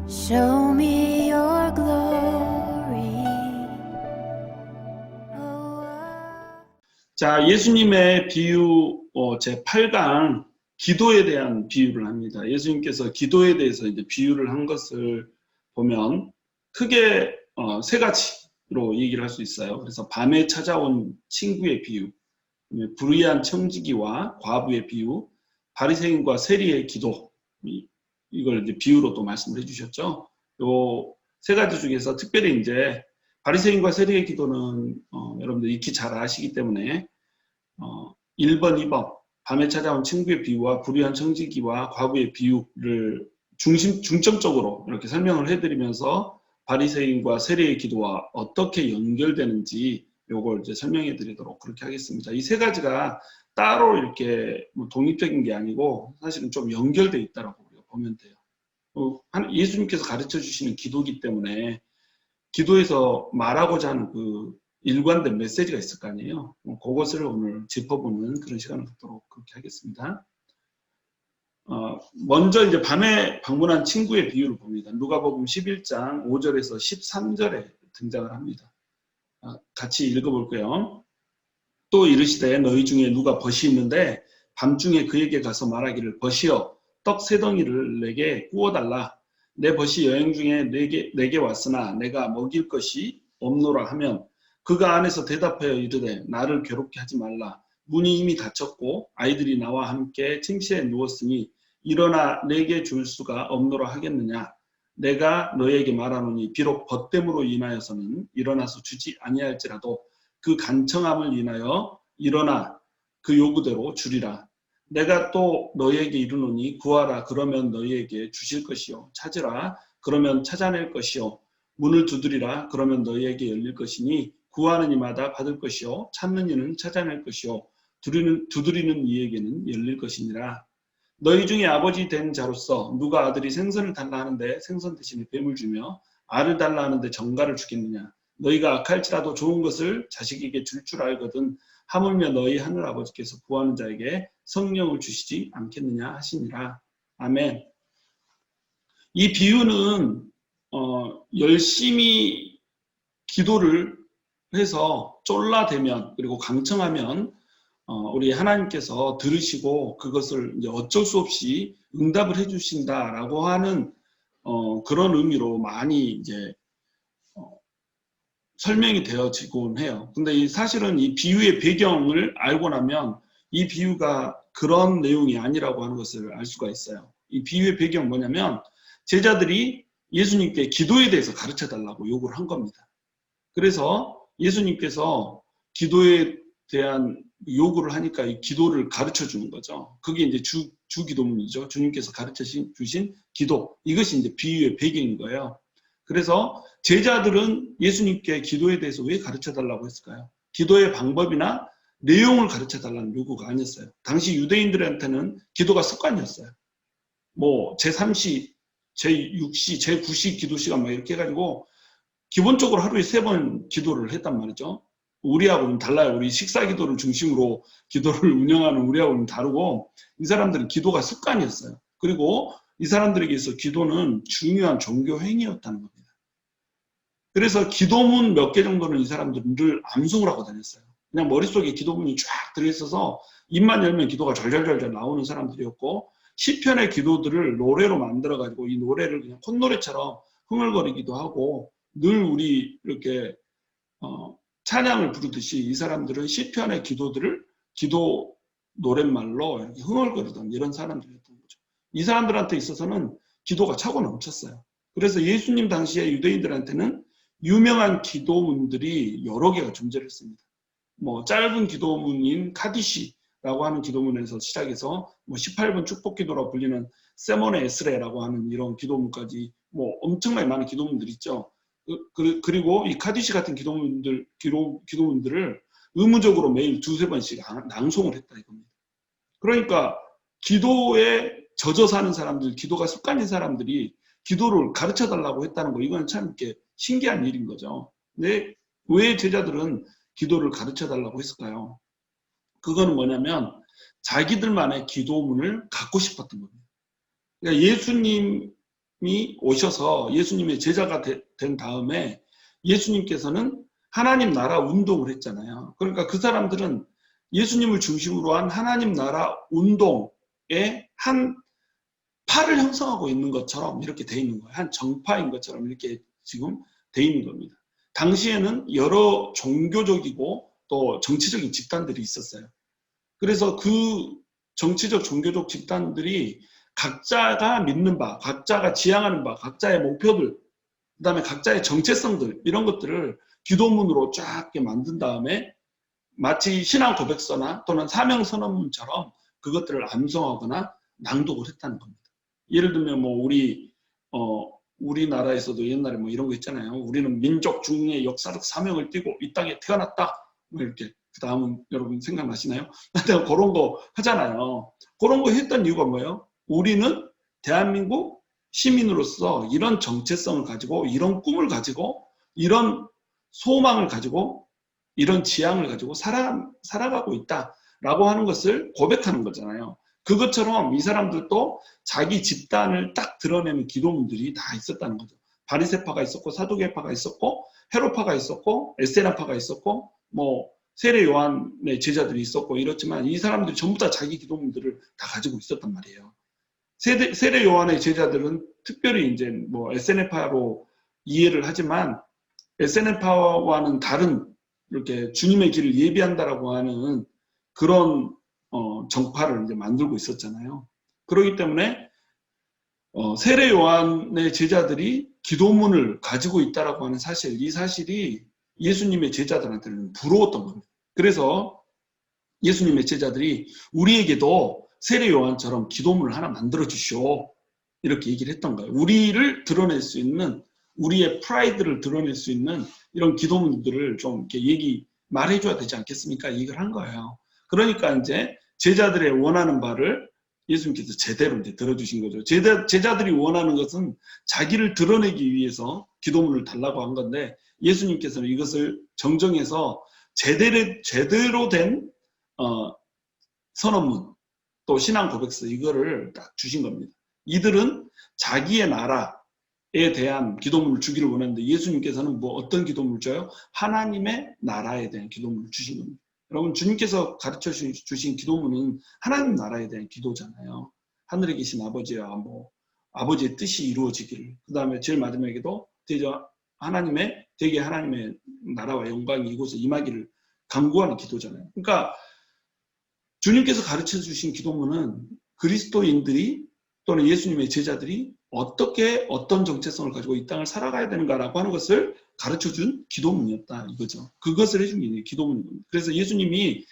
Show me your glory. 자, 예수님의 비유 제8강 기도에 대한 비유를 합니다. 예수님께서 기도에 대해서 이제 비유를 한 것을 보면 크게 세 가지로 얘기를 할 수 있어요. 그래서 밤에 찾아온 친구의 비유, 불의한 청지기와 과부의 비유, 바리새인과 세리의 기도, 이걸 이제 비유로 또 말씀을 해주셨죠. 요 세 가지 중에서 특별히 이제 바리새인과 세리의 기도는 여러분들 익히 잘 아시기 때문에 1번, 2번 밤에 찾아온 친구의 비유와 불의한 청지기와 과부의 비유를 중점적으로 이렇게 설명을 해드리면서 바리새인과 세리의 기도와 어떻게 연결되는지 요걸 이제 설명해 드리도록 그렇게 하겠습니다. 이 세 가지가 따로 이렇게 독립적인 게 아니고 사실은 좀 연결되어 있다고 우리가 보면 돼요. 예수님께서 가르쳐 주시는 기도이기 때문에 기도에서 말하고자 하는 그 일관된 메시지가 있을 거 아니에요. 그것을 오늘 짚어보는 그런 시간을 갖도록 그렇게 하겠습니다. 먼저 이제 밤에 방문한 친구의 비유를 봅니다. 누가복음 11장 5절에서 13절에 등장을 합니다. 같이 읽어볼게요. 또 이르시되 너희 중에 누가 벗이 있는데 밤중에 그에게 가서 말하기를 벗이여 떡 세 덩이를 내게 구워달라. 내 벗이 여행 중에 내게 왔으나 내가 먹일 것이 없노라 하면 그가 안에서 대답하여 이르되 나를 괴롭게 하지 말라. 문이 이미 닫혔고 아이들이 나와 함께 침실에 누웠으니 일어나 내게 줄 수가 없노라 하겠느냐. 내가 너에게 말하노니 비록 벗됨으로 인하여서는 일어나서 주지 아니할지라도 그 간청함을 인하여 일어나 그 요구대로 주리라. 내가 또 너희에게 이르노니 구하라 그러면 너희에게 주실 것이요 찾으라 그러면 찾아낼 것이요 문을 두드리라 그러면 너희에게 열릴 것이니 구하는 이마다 받을 것이요 찾는 이는 찾아낼 것이요 두드리는 이에게는 열릴 것이니라. 너희 중에 아버지 된 자로서 누가 아들이 생선을 달라 하는데 생선 대신에 뱀을 주며 알을 달라 하는데 정갈을 주겠느냐. 너희가 악할지라도 좋은 것을 자식에게 줄 알거든 하물며 너희 하늘 아버지께서 구하는 자에게 성령을 주시지 않겠느냐 하시니라. 아멘. 이 비유는 열심히 기도를 해서 쫄라대면 그리고 강청하면 우리 하나님께서 들으시고 그것을 이제 어쩔 수 없이 응답을 해주신다라고 하는 그런 의미로 많이 이제 설명이 되어지곤 해요. 근데 사실은 이 비유의 배경을 알고 나면 이 비유가 그런 내용이 아니라고 하는 것을 알 수가 있어요. 이 비유의 배경은 뭐냐면 제자들이 예수님께 기도에 대해서 가르쳐 달라고 요구를 한 겁니다. 그래서 예수님께서 기도에 대한 요구를 하니까 이 기도를 가르쳐 주는 거죠. 그게 이제 주 기도문이죠. 주님께서 가르쳐 주신 기도. 이것이 이제 비유의 배경인 거예요. 그래서 제자들은 예수님께 기도에 대해서 왜 가르쳐 달라고 했을까요? 기도의 방법이나 내용을 가르쳐 달라는 요구가 아니었어요. 당시 유대인들한테는 기도가 습관이었어요. 뭐 제3시, 제6시, 제9시 기도 시간 막 이렇게 해가지고 기본적으로 하루에 3번 기도를 했단 말이죠. 우리하고는 달라요. 우리 식사 기도를 중심으로 기도를 운영하는 우리하고는 다르고 이 사람들은 기도가 습관이었어요. 그리고 이 사람들에게서 기도는 중요한 종교 행위였다는 겁니다. 그래서 기도문 몇 개 정도는 이 사람들은 늘 암송을 하고 다녔어요. 그냥 머릿속에 기도문이 쫙 들어있어서 입만 열면 기도가 절절절절 나오는 사람들이었고 시편의 기도들을 노래로 만들어가지고 이 노래를 그냥 콧노래처럼 흥얼거리기도 하고 늘 우리 이렇게 찬양을 부르듯이 이 사람들은 시편의 기도들을 기도 노랫말로 이렇게 흥얼거리던 이런 사람들이었던 거죠. 이 사람들한테 있어서는 기도가 차고 넘쳤어요. 그래서 예수님 당시에 유대인들한테는 유명한 기도문들이 여러 개가 존재를 했습니다. 뭐 짧은 기도문인 카디시라고 하는 기도문에서 시작해서 뭐 18번 축복 기도라고 불리는 세모네 에스레라고 하는 이런 기도문까지 뭐 엄청나게 많은 기도문들이 있죠. 그리고 이 카디시 같은 기도문들을 의무적으로 매일 두세 번씩 낭송을 했다 이겁니다. 그러니까 기도에 젖어 사는 사람들, 기도가 습관인 사람들이 기도를 가르쳐 달라고 했다는 거, 이건 참 이렇게 신기한 일인 거죠. 근데 왜 제자들은 기도를 가르쳐 달라고 했을까요? 그거는 뭐냐면 자기들만의 기도문을 갖고 싶었던 겁니다. 그러니까 예수님 오셔서 예수님의 제자가 된 다음에 예수님께서는 하나님 나라 운동을 했잖아요. 그러니까 그 사람들은 예수님을 중심으로 한 하나님 나라 운동의 한 파를 형성하고 있는 것처럼 이렇게 돼 있는 거예요. 한 정파인 것처럼 이렇게 지금 돼 있는 겁니다. 당시에는 여러 종교적이고 또 정치적인 집단들이 있었어요. 그래서 그 정치적 종교적 집단들이 각자가 믿는 바, 각자가 지향하는 바, 각자의 목표들, 그다음에 각자의 정체성들 이런 것들을 기도문으로 쫙 이렇게 만든 다음에 마치 신앙 고백서나 또는 사명 선언문처럼 그것들을 암송하거나 낭독을 했다는 겁니다. 예를 들면 뭐 우리나라에서도 옛날에 뭐 이런 거 있잖아요. 우리는 민족 중의 역사적 사명을 띠고 이 땅에 태어났다. 뭐 이렇게 그 다음은 여러분 생각나시나요? 내가 그런 거 하잖아요. 그런 거 했던 이유가 뭐예요? 우리는 대한민국 시민으로서 이런 정체성을 가지고 이런 꿈을 가지고 이런 소망을 가지고 이런 지향을 가지고 살아가고 있다라고 하는 것을 고백하는 거잖아요. 그것처럼 이 사람들도 자기 집단을 딱 드러내는 기도문들이 다 있었다는 거죠. 바리새파가 있었고 사두개파가 있었고 헤롯파가 있었고 에세나파가 있었고 뭐 세례 요한의 제자들이 있었고 이렇지만 이 사람들이 전부 다 자기 기도문들을 다 가지고 있었단 말이에요. 세례 요한의 제자들은 특별히 이제 뭐 에세네파로 이해를 하지만 에세네파와는 다른 이렇게 주님의 길을 예비한다라고 하는 그런 정파를 이제 만들고 있었잖아요. 그렇기 때문에 세례 요한의 제자들이 기도문을 가지고 있다라고 하는 사실, 이 사실이 예수님의 제자들한테는 부러웠던 겁니다. 그래서 예수님의 제자들이 우리에게도 세례 요한처럼 기도문을 하나 만들어 주시오. 이렇게 얘기를 했던 거예요. 우리를 드러낼 수 있는, 우리의 프라이드를 드러낼 수 있는 이런 기도문들을 좀 이렇게 말해줘야 되지 않겠습니까? 얘기를 한 거예요. 그러니까 이제 제자들의 원하는 바를 예수님께서 제대로 이제 들어주신 거죠. 제자들이 원하는 것은 자기를 드러내기 위해서 기도문을 달라고 한 건데 예수님께서는 이것을 정정해서 제대로 된 선언문 또 신앙 고백서 이거를 딱 주신 겁니다. 이들은 자기의 나라에 대한 기도문을 주기를 원했는데 예수님께서는 뭐 어떤 기도문을 줘요? 하나님의 나라에 대한 기도문을 주신 겁니다. 여러분 주님께서 가르쳐 주신 기도문은 하나님 나라에 대한 기도잖아요. 하늘에 계신 아버지야 뭐 아버지의 뜻이 이루어지기를. 그 다음에 제일 마지막에도 되게 하나님의 나라와 영광이 이곳에 임하기를 간구하는 기도잖아요. 그러니까 주님께서 가르쳐 주신 기도문은 그리스도인들이 또는 예수님의 제자들이 어떻게 어떤 정체성을 가지고 이 땅을 살아가야 되는가라고 하는 것을 가르쳐준 기도문이었다 이거죠. 그것을 해준 게 기도문입니다. 그래서 예수님이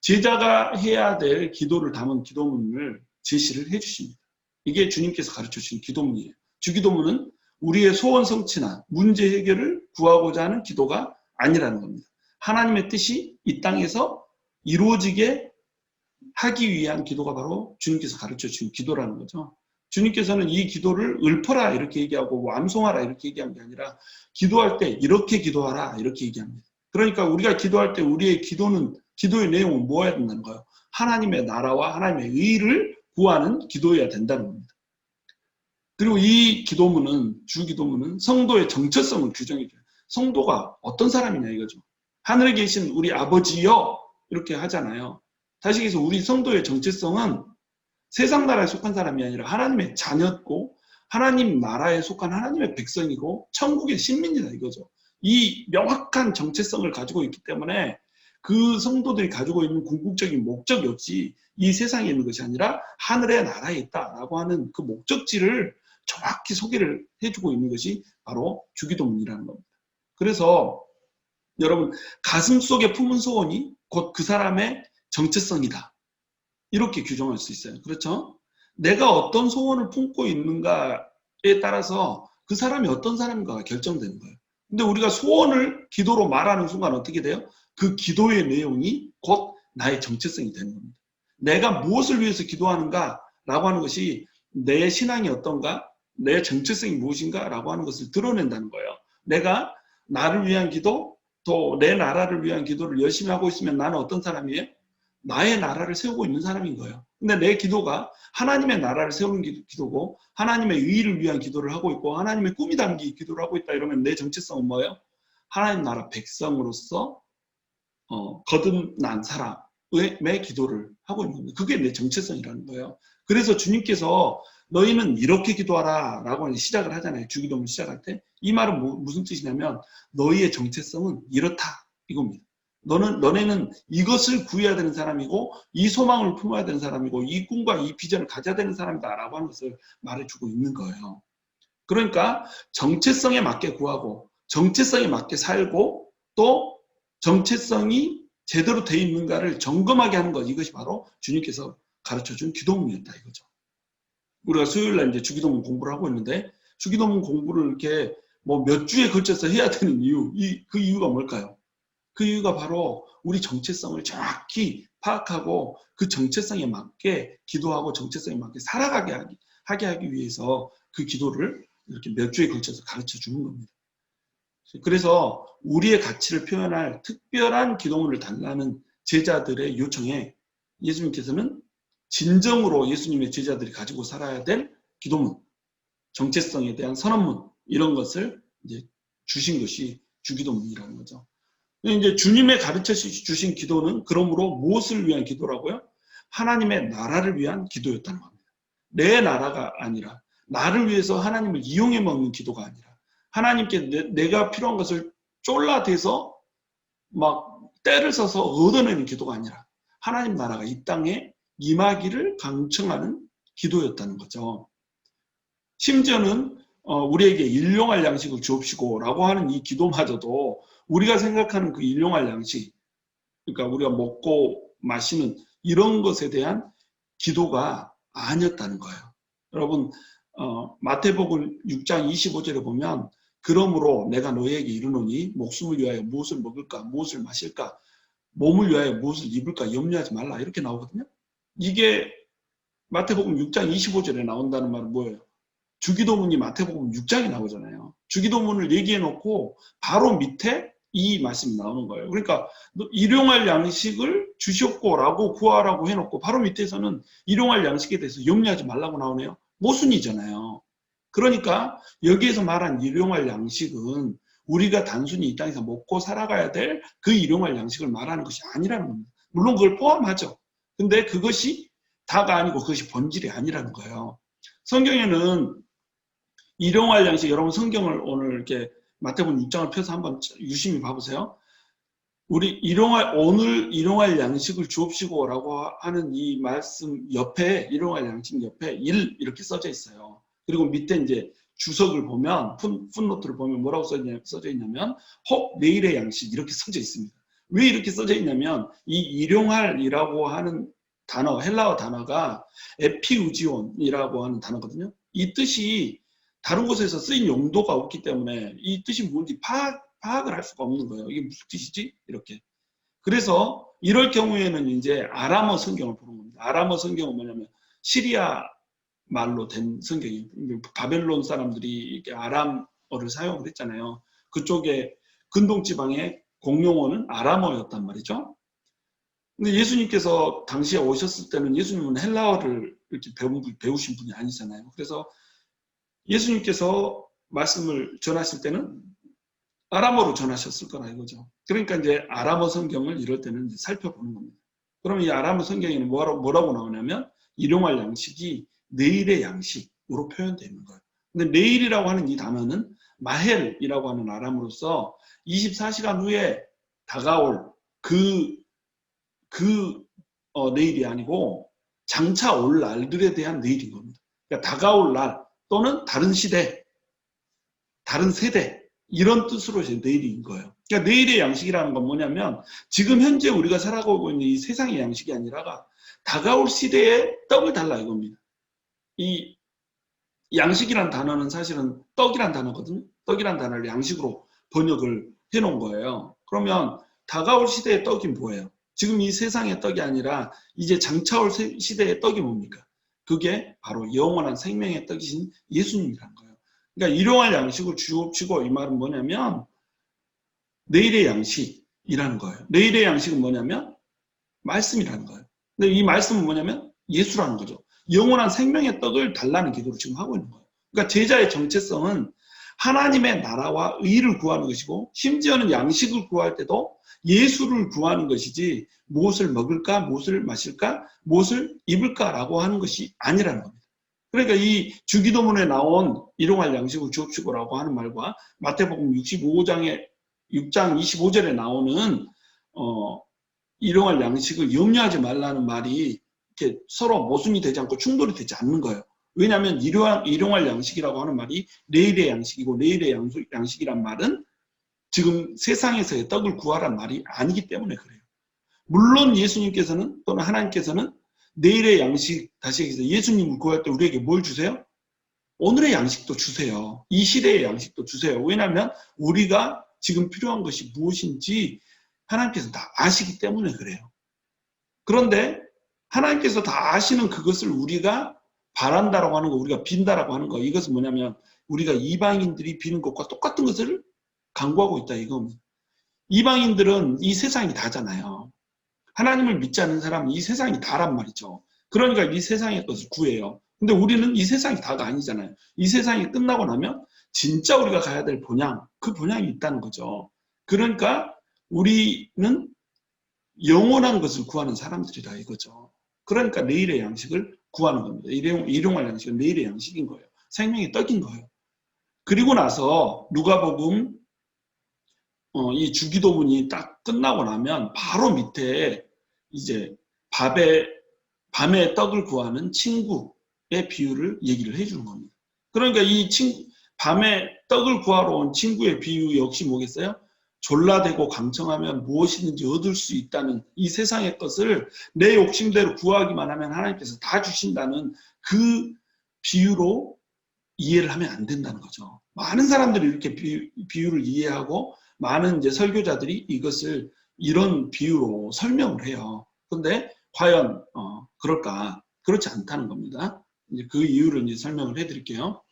제자가 해야 될 기도를 담은 기도문을 제시를 해주십니다. 이게 주님께서 가르쳐주신 기도문이에요. 주기도문은 우리의 소원 성취나 문제 해결을 구하고자 하는 기도가 아니라는 겁니다. 하나님의 뜻이 이 땅에서 이루어지게 하기 위한 기도가 바로 주님께서 가르쳐주신 기도라는 거죠. 주님께서는 이 기도를 읊어라 이렇게 얘기하고 암송하라 이렇게 얘기한 게 아니라 기도할 때 이렇게 기도하라 이렇게 얘기합니다. 그러니까 우리가 기도할 때 우리의 기도의 내용은 뭐여야 된다는 거예요? 하나님의 나라와 하나님의 의를 구하는 기도여야 된다는 겁니다. 그리고 이 기도문은 주기도문은 성도의 정체성을 규정해줘요. 성도가 어떤 사람이냐 이거죠. 하늘에 계신 우리 아버지여 이렇게 하잖아요. 다시 얘기해서 우리 성도의 정체성은 세상 나라에 속한 사람이 아니라 하나님의 자녀고 하나님 나라에 속한 하나님의 백성이고 천국의 신민이다 이거죠. 이 명확한 정체성을 가지고 있기 때문에 그 성도들이 가지고 있는 궁극적인 목적 역시 이 세상에 있는 것이 아니라 하늘의 나라에 있다라고 하는 그 목적지를 정확히 소개를 해주고 있는 것이 바로 주기도문이라는 겁니다. 그래서 여러분 가슴 속에 품은 소원이 곧 그 사람의 정체성이다. 이렇게 규정할 수 있어요. 그렇죠? 내가 어떤 소원을 품고 있는가에 따라서 그 사람이 어떤 사람인가가 결정되는 거예요. 근데 우리가 소원을 기도로 말하는 순간 어떻게 돼요? 그 기도의 내용이 곧 나의 정체성이 되는 겁니다. 내가 무엇을 위해서 기도하는가라고 하는 것이 내 신앙이 어떤가, 내 정체성이 무엇인가라고 하는 것을 드러낸다는 거예요. 내가 나를 위한 기도, 또 내 나라를 위한 기도를 열심히 하고 있으면 나는 어떤 사람이에요? 나의 나라를 세우고 있는 사람인 거예요. 근데 내 기도가 하나님의 나라를 세우는 기도고 하나님의 의의를 위한 기도를 하고 있고 하나님의 꿈이 담긴 기도를 하고 있다 이러면 내 정체성은 뭐예요? 하나님 나라 백성으로서 거듭난 사람의 기도를 하고 있는 겁니다. 그게 내 정체성이라는 거예요. 그래서 주님께서 너희는 이렇게 기도하라 라고 시작을 하잖아요. 주기도문 시작할 때. 이 말은 무슨 뜻이냐면 너희의 정체성은 이렇다 이겁니다. 너네는 이것을 구해야 되는 사람이고 이 소망을 품어야 되는 사람이고 이 꿈과 이 비전을 가져야 되는 사람이다 라고 하는 것을 말해주고 있는 거예요. 그러니까 정체성에 맞게 구하고 정체성에 맞게 살고 또 정체성이 제대로 돼 있는가를 점검하게 하는 것, 이것이 바로 주님께서 가르쳐준 기도문이었다 이거죠. 우리가 수요일날 이제 주기도문 공부를 하고 있는데 주기도문 공부를 이렇게 뭐 몇 주에 걸쳐서 해야 되는 이유, 그 이유가 뭘까요? 그 이유가 바로 우리 정체성을 정확히 파악하고 그 정체성에 맞게 기도하고 정체성에 맞게 살아가게 하기 위해서 그 기도를 이렇게 몇 주에 걸쳐서 가르쳐 주는 겁니다. 그래서 우리의 가치를 표현할 특별한 기도문을 달라는 제자들의 요청에 예수님께서는 진정으로 예수님의 제자들이 가지고 살아야 될 기도문, 정체성에 대한 선언문 이런 것을 이제 주신 것이 주기도문이라는 거죠. 이제 주님의 가르쳐 주신 기도는 그러므로 무엇을 위한 기도라고요? 하나님의 나라를 위한 기도였다는 겁니다. 내 나라가 아니라 나를 위해서 하나님을 이용해 먹는 기도가 아니라 하나님께 내가 필요한 것을 쫄라대서 막 때를 써서 얻어내는 기도가 아니라 하나님 나라가 이 땅에 임하기를 강청하는 기도였다는 거죠. 심지어는 우리에게 일용할 양식을 주옵시고 라고 하는 이 기도마저도 우리가 생각하는 그 일용할 양식, 그러니까 우리가 먹고 마시는 이런 것에 대한 기도가 아니었다는 거예요. 여러분 마태복음 6장 25절에 보면 그러므로 내가 너희에게 이르노니 목숨을 위하여 무엇을 먹을까 무엇을 마실까 몸을 위하여 무엇을 입을까 염려하지 말라 이렇게 나오거든요. 이게 마태복음 6장 25절에 나온다는 말은 뭐예요? 주기도문이 마태복음 6장에 나오잖아요. 주기도문을 얘기해 놓고 바로 밑에 이 말씀이 나오는 거예요. 그러니까 일용할 양식을 주셨고라고 구하라고 해놓고 바로 밑에서는 일용할 양식에 대해서 염려하지 말라고 나오네요. 모순이잖아요. 그러니까 여기에서 말한 일용할 양식은 우리가 단순히 이 땅에서 먹고 살아가야 될 그 일용할 양식을 말하는 것이 아니라는 겁니다. 물론 그걸 포함하죠. 근데 그것이 다가 아니고 그것이 본질이 아니라는 거예요. 성경에는 일용할 양식, 여러분 성경을 오늘 이렇게 마태복음 6장을 펴서 한번 유심히 봐보세요. 오늘 일용할 양식을 주옵시고라고 하는 이 말씀 옆에, 일용할 양식 옆에 일 이렇게 써져 있어요. 그리고 밑에 이제 주석을 보면, 풋노트를 보면 뭐라고 써져 있냐면, 혹 내일의 양식 이렇게 써져 있습니다. 왜 이렇게 써져 있냐면, 이 일용할이라고 하는 단어, 헬라어 단어가 에피우지온이라고 하는 단어거든요. 이 뜻이 다른 곳에서 쓰인 용도가 없기 때문에 이 뜻이 뭔지 파악을 할 수가 없는 거예요. 이게 무슨 뜻이지? 이렇게. 그래서 이럴 경우에는 이제 아람어 성경을 보는 겁니다. 아람어 성경은 뭐냐면 시리아 말로 된 성경이에요. 바벨론 사람들이 이렇게 아람어를 사용을 했잖아요. 그쪽에 근동 지방의 공용어는 아람어였단 말이죠. 근데 예수님께서 당시에 오셨을 때는 예수님은 헬라어를 이렇게 배우신 분이 아니잖아요. 그래서 예수님께서 말씀을 전하실 때는 아람어로 전하셨을 거라 이거죠. 그러니까 이제 아람어 성경을 이럴 때는 이제 살펴보는 겁니다. 그러면 이 아람어 성경에는 뭐라고 나오냐면 일용할 양식이 내일의 양식으로 표현되어 있는 거예요. 근데 내일이라고 하는 이 단어는 마헬이라고 하는 아람어로서 24시간 후에 다가올 내일이 아니고 장차 올 날들에 대한 내일인 겁니다. 그러니까 다가올 날 또는 다른 시대, 다른 세대 이런 뜻으로 이제 내일인 거예요. 그러니까 내일의 양식이라는 건 뭐냐면 지금 현재 우리가 살아가고 있는 이 세상의 양식이 아니라 다가올 시대의 떡을 달라 이겁니다. 이 양식이란 단어는 사실은 떡이란 단어거든요. 떡이란 단어를 양식으로 번역을 해놓은 거예요. 그러면 다가올 시대의 떡이 뭐예요? 지금 이 세상의 떡이 아니라 이제 장차 올 시대의 떡이 뭡니까? 그게 바로 영원한 생명의 떡이신 예수님이라는 거예요. 그러니까 일용할 양식을 주옵시고 이 말은 뭐냐면 내일의 양식이라는 거예요. 내일의 양식은 뭐냐면 말씀이라는 거예요. 근데 이 말씀은 뭐냐면 예수라는 거죠. 영원한 생명의 떡을 달라는 기도를 지금 하고 있는 거예요. 그러니까 제자의 정체성은 하나님의 나라와 의를 구하는 것이고 심지어는 양식을 구할 때도 예수를 구하는 것이지 무엇을 먹을까, 무엇을 마실까, 무엇을 입을까라고 하는 것이 아니라는 겁니다. 그러니까 이 주기도문에 나온 일용할 양식을 주옵시고라고 하는 말과 마태복음 6장 25절에 나오는 일용할 양식을 염려하지 말라는 말이 이렇게 서로 모순이 되지 않고 충돌이 되지 않는 거예요. 왜냐하면 일용할 양식이라고 하는 말이 내일의 양식이고 내일의 양식이란 말은 지금 세상에서의 떡을 구하란 말이 아니기 때문에 그래요. 물론 예수님께서는 또는 하나님께서는 내일의 양식, 다시 얘기해서 예수님을 구할 때 우리에게 뭘 주세요? 오늘의 양식도 주세요. 이 시대의 양식도 주세요. 왜냐하면 우리가 지금 필요한 것이 무엇인지 하나님께서 다 아시기 때문에 그래요. 그런데 하나님께서 다 아시는 그것을 우리가 바란다라고 하는 거, 우리가 빈다라고 하는 거, 이것은 뭐냐면 우리가 이방인들이 비는 것과 똑같은 것을 강구하고 있다 이겁니다. 이방인들은 이 세상이 다잖아요. 하나님을 믿지 않는 사람은 이 세상이 다란 말이죠. 그러니까 이 세상의 것을 구해요. 근데 우리는 이 세상이 다가 아니잖아요. 이 세상이 끝나고 나면 진짜 우리가 가야 될 본향, 그 본향이 있다는 거죠. 그러니까 우리는 영원한 것을 구하는 사람들이다 이거죠. 그러니까 내일의 양식을 구하는 겁니다. 일용할 양식은 내일의 양식인 거예요. 생명의 떡인 거예요. 그리고 나서 누가복음 이 주기도문이 딱 끝나고 나면 바로 밑에 이제 밤에 떡을 구하는 친구의 비유를 얘기를 해주는 겁니다. 그러니까 밤에 떡을 구하러 온 친구의 비유 역시 뭐겠어요? 졸라대고 강청하면 무엇이든지 얻을 수 있다는 이 세상의 것을 내 욕심대로 구하기만 하면 하나님께서 다 주신다는 그 비유로 이해를 하면 안 된다는 거죠. 많은 사람들이 이렇게 비유를 이해하고 많은 이제 설교자들이 이것을 이런 비유로 설명을 해요. 근데 과연 그럴까? 그렇지 않다는 겁니다. 이제 그 이유를 이제 설명을 해드릴게요.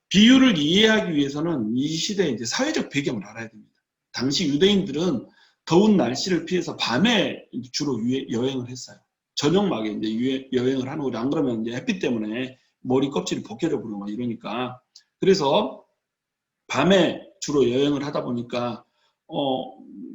비유를 이해하기 위해서는 이 시대의 이제 사회적 배경을 알아야 됩니다. 당시 유대인들은 더운 날씨를 피해서 밤에 주로 여행을 했어요. 저녁막에 이제 여행을 하는 거죠. 안 그러면 이제 햇빛 때문에 머리 껍질이 벗겨져 버리고 막 이러니까. 그래서 밤에 주로 여행을 하다 보니까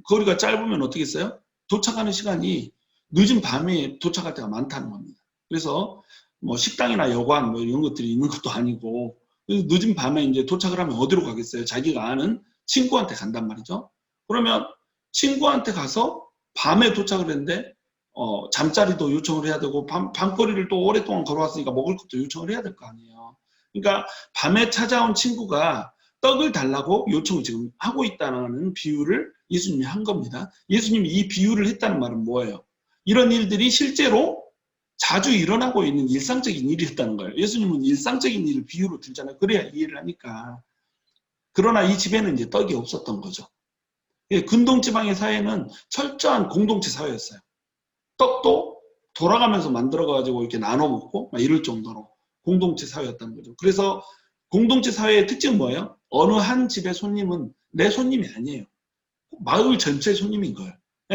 거리가 짧으면 어떻게 했어요? 도착하는 시간이 늦은 밤에 도착할 때가 많다는 겁니다. 그래서 뭐 식당이나 여관 뭐 이런 것들이 있는 것도 아니고 늦은 밤에 이제 도착을 하면 어디로 가겠어요? 자기가 아는 친구한테 간단 말이죠. 그러면 친구한테 가서 밤에 도착을 했는데 잠자리도 요청을 해야 되고 밤거리를 또 오랫동안 걸어왔으니까 먹을 것도 요청을 해야 될 거 아니에요. 그러니까 밤에 찾아온 친구가 떡을 달라고 요청을 지금 하고 있다는 비유를 예수님이 한 겁니다. 예수님이 이 비유를 했다는 말은 뭐예요? 이런 일들이 실제로 자주 일어나고 있는 일상적인 일이었다는 거예요. 예수님은 일상적인 일을 비유로 들잖아요. 그래야 이해를 하니까. 그러나 이 집에는 이제 떡이 없었던 거죠. 근동지방의 사회는 철저한 공동체 사회였어요. 떡도 돌아가면서 만들어가지고 이렇게 나눠 먹고 막 이럴 정도로 공동체 사회였다는 거죠. 그래서 공동체 사회의 특징은 뭐예요? 어느 한 집의 손님은 내 손님이 아니에요. 마을 전체의 손님인 거예요.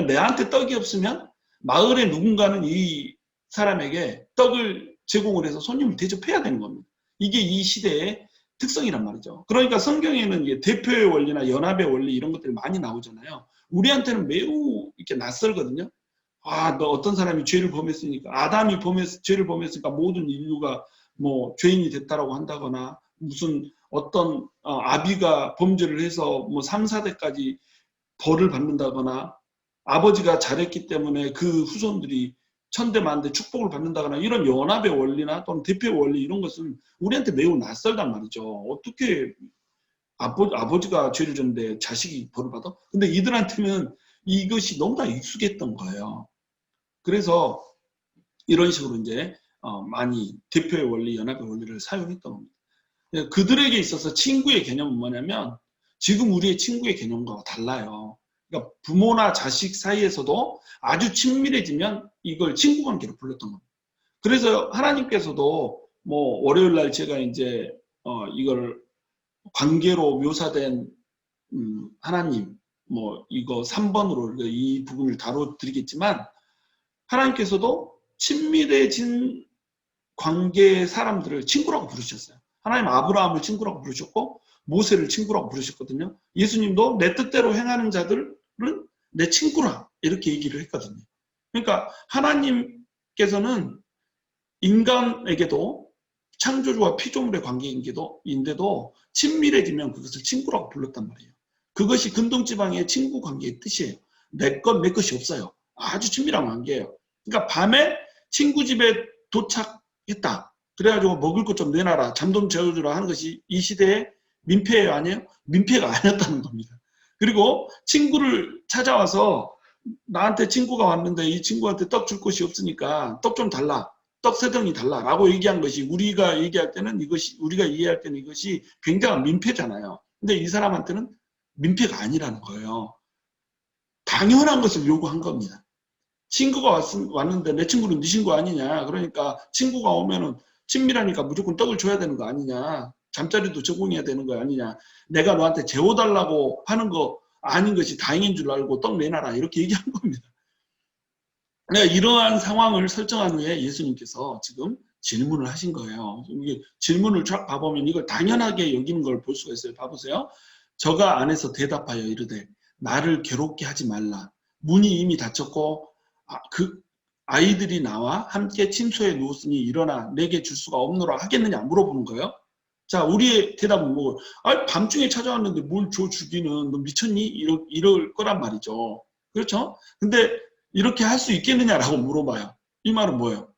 내한테 떡이 없으면 마을의 누군가는 이 사람에게 떡을 제공을 해서 손님을 대접해야 되는 겁니다. 이게 이 시대의 특성이란 말이죠. 그러니까 성경에는 이게 대표의 원리나 연합의 원리 이런 것들이 많이 나오잖아요. 우리한테는 매우 이렇게 낯설거든요. 너 어떤 사람이 죄를 범했으니까 아담이 죄를 범했으니까 모든 인류가 뭐 죄인이 됐다라고 한다거나 무슨 어떤 아비가 범죄를 해서 뭐 3, 4대까지 벌을 받는다거나 아버지가 잘했기 때문에 그 후손들이 천대만대 축복을 받는다거나 이런 연합의 원리나 또는 대표의 원리 이런 것은 우리한테 매우 낯설단 말이죠. 어떻게 아버지가 죄를 졌는데 자식이 벌을 받아? 근데 이들한테는 이것이 너무나 익숙했던 거예요. 그래서 이런 식으로 이제 많이 대표의 원리, 연합의 원리를 사용했던 겁니다. 그들에게 있어서 친구의 개념은 뭐냐면 지금 우리의 친구의 개념과 달라요. 그러니까 부모나 자식 사이에서도 아주 친밀해지면 이걸 친구 관계로 불렀던 겁니다. 그래서 하나님께서도 뭐 월요일 날 제가 이제 이걸 관계로 묘사된 하나님 뭐 이거 3번으로 이 부분을 다뤄드리겠지만 하나님께서도 친밀해진 관계의 사람들을 친구라고 부르셨어요. 하나님 아브라함을 친구라고 부르셨고 모세를 친구라고 부르셨거든요. 예수님도 내 뜻대로 행하는 자들은 내 친구라 이렇게 얘기를 했거든요. 그러니까 하나님께서는 인간에게도 창조주와 피조물의 관계인데도 친밀해지면 그것을 친구라고 불렀단 말이에요. 그것이 근동지방의 친구 관계의 뜻이에요. 내 것이 없어요. 아주 친밀한 관계예요. 그러니까 밤에 친구 집에 도착했다. 그래가지고 먹을 것 좀 내놔라. 잠 좀 재워주라 하는 것이 이 시대의 민폐예요, 아니에요? 민폐가 아니었다는 겁니다. 그리고 친구를 찾아와서 나한테 친구가 왔는데 이 친구한테 떡 줄 것이 없으니까 떡 좀 달라. 떡 세 덩이 달라라고 얘기한 것이 우리가 얘기할 때는 우리가 이해할 때는 이것이 굉장한 민폐잖아요. 근데 이 사람한테는 민폐가 아니라는 거예요. 당연한 것을 요구한 겁니다. 친구가 왔는데 내 친구는 네 친구 아니냐. 그러니까 친구가 오면은 친밀하니까 무조건 떡을 줘야 되는 거 아니냐. 잠자리도 제공해야 되는 거 아니냐. 내가 너한테 재워달라고 하는 거 아닌 것이 다행인 줄 알고 떡 내놔라. 이렇게 얘기한 겁니다. 이러한 상황을 설정한 후에 예수님께서 지금 질문을 하신 거예요. 질문을 쫙 봐보면 이걸 당연하게 여기는 걸 볼 수가 있어요. 봐보세요. 저가 안에서 대답하여 이르되 나를 괴롭게 하지 말라. 문이 이미 닫혔고 그 아이들이 나와 함께 침소에 누웠으니 일어나 내게 줄 수가 없노라 하겠느냐 물어보는 거예요. 자, 우리의 대답은 뭐 밤중에 찾아왔는데 뭘 줘 주기는 너 미쳤니? 이럴 거란 말이죠. 그렇죠? 근데 이렇게 할 수 있겠느냐라고 물어봐요. 이 말은 뭐예요?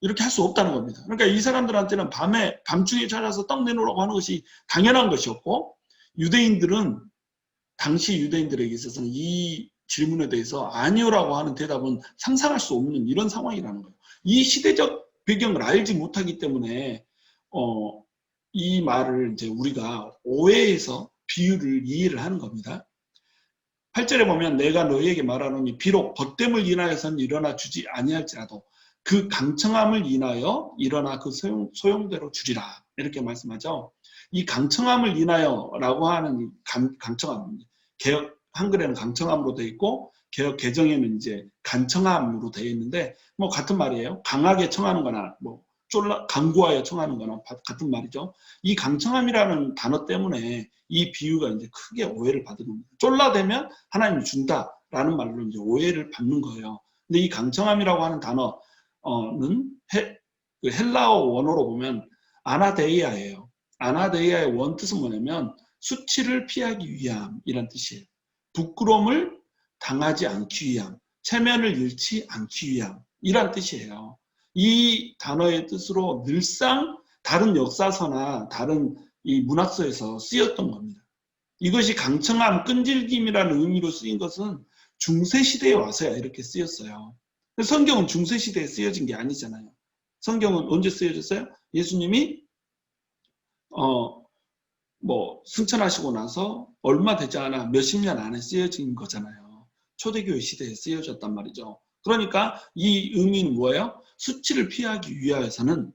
이렇게 할 수 없다는 겁니다. 그러니까 이 사람들한테는 밤중에 찾아서 떡 내놓으라고 하는 것이 당연한 것이었고 유대인들은 당시 유대인들에게 있어서는 이 질문에 대해서 아니요라고 하는 대답은 상상할 수 없는 이런 상황이라는 거예요. 이 시대적 배경을 알지 못하기 때문에 이 말을 이제 우리가 오해해서 비유를 이해를 하는 겁니다. 8절에 보면 내가 너희에게 말하노니 비록 벗됨을 인하여서는 일어나 주지 아니할지라도 그 강청함을 인하여 일어나 그 소용대로 주리라 이렇게 말씀하죠. 이 강청함을 인하여라고 하는 강청함, 개혁 한글에는 강청함으로 되어 있고 개혁 개정에는 이제 간청함으로 되어 있는데 뭐 같은 말이에요. 강하게 청하는 거나 뭐 강구하여 청하는 거나 같은 말이죠. 이 강청함이라는 단어 때문에 이 비유가 이제 크게 오해를 받는 겁니다. 쫄라대면 하나님이 준다라는 말로 이제 오해를 받는 거예요. 근데 이 강청함이라고 하는 단어는 헬라어 원어로 보면 아나데이아예요. 아나데이아의 원뜻은 뭐냐면 수치를 피하기 위함이란 뜻이에요. 부끄러움을 당하지 않기 위함, 체면을 잃지 않기 위함 이란 뜻이에요. 이 단어의 뜻으로 늘상 다른 역사서나 다른 이 문학서에서 쓰였던 겁니다. 이것이 강청함, 끈질김이라는 의미로 쓰인 것은 중세시대에 와서야 이렇게 쓰였어요. 성경은 중세시대에 쓰여진 게 아니잖아요. 성경은 언제 쓰여졌어요? 예수님이 승천하시고 나서 얼마 되지 않아 몇십 년 안에 쓰여진 거잖아요. 초대교회 시대에 쓰여졌단 말이죠. 그러니까 이 의미는 뭐예요? 수치를 피하기 위하여서는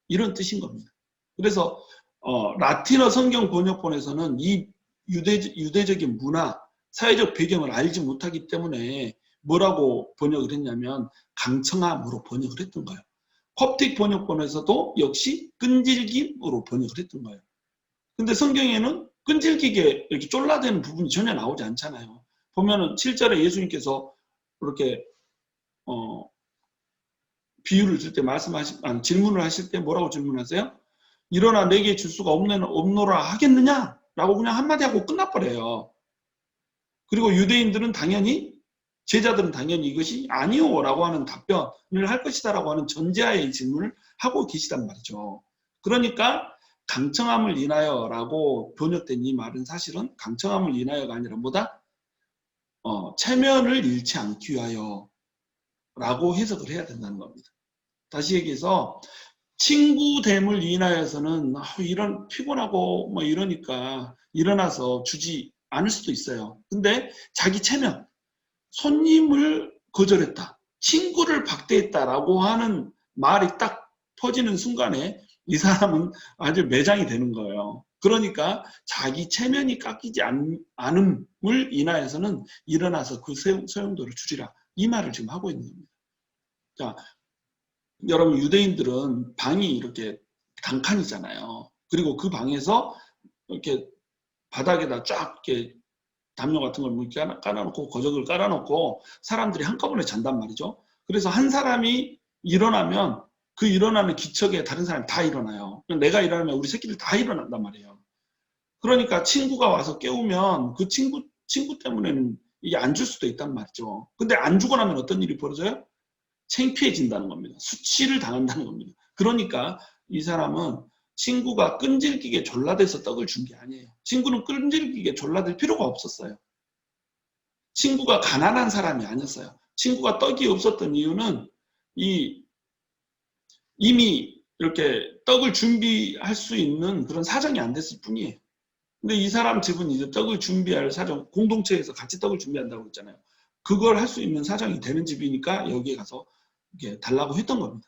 이런 뜻인 겁니다. 그래서 라틴어 성경 번역본에서는 이 유대적인 문화, 사회적 배경을 알지 못하기 때문에 뭐라고 번역을 했냐면 강청함으로 번역을 했던 거예요. 콥틱 번역본에서도 역시 끈질김으로 번역을 했던 거예요. 근데 성경에는 끈질기게 이렇게 쫄라대는 부분이 전혀 나오지 않잖아요. 보면은 7절에 예수님께서 그렇게 비유를 줄 때 질문을 하실 때 뭐라고 질문하세요? 일어나 내게 줄 수가 없노라 하겠느냐? 라고 그냥 한마디 하고 끝나버려요. 그리고 유대인들은 제자들은 당연히 이것이 아니요 라고 하는 답변을 할 것이다 라고 하는 전제하에 질문을 하고 계시단 말이죠. 그러니까 강청함을 인하여 라고 번역된 이 말은 사실은 강청함을 인하여가 아니라 뭐다? 체면을 잃지 않기 위하여 라고 해석을 해야 된다는 겁니다. 다시 얘기해서 친구됨을 인하여서는 이런 피곤하고 뭐 이러니까 일어나서 주지 않을 수도 있어요. 근데 자기 체면, 손님을 거절했다, 친구를 박대했다라고 하는 말이 딱 퍼지는 순간에 이 사람은 아주 매장이 되는 거예요. 그러니까 자기 체면이 깎이지 않음을 인하여서는 일어나서 그 소용돌이를 주리라 이 말을 지금 하고 있는 겁니다. 자, 여러분 유대인들은 방이 이렇게 단칸이잖아요. 그리고 그 방에서 이렇게 바닥에다 쫙 이렇게 담요 같은 걸 뭐 깔아놓고 거적을 깔아놓고 사람들이 한꺼번에 잔단 말이죠. 그래서 한 사람이 일어나면 그 일어나는 기척에 다른 사람이 다 일어나요. 내가 일어나면 우리 새끼들 다 일어난단 말이에요. 그러니까 친구가 와서 깨우면 그 친구 때문에는 이게 안 줄 수도 있단 말이죠. 근데 안 주고 나면 어떤 일이 벌어져요? 창피해진다는 겁니다. 수치를 당한다는 겁니다. 그러니까 이 사람은 친구가 끈질기게 졸라대서 떡을 준 게 아니에요. 친구는 끈질기게 졸라댈 필요가 없었어요. 친구가 가난한 사람이 아니었어요. 친구가 떡이 없었던 이유는 이미 이렇게 떡을 준비할 수 있는 그런 사정이 안 됐을 뿐이에요. 근데 이 사람 집은 이제 떡을 준비할 사정, 공동체에서 같이 떡을 준비한다고 했잖아요. 그걸 할 수 있는 사정이 되는 집이니까 여기에 가서 이렇게 달라고 했던 겁니다.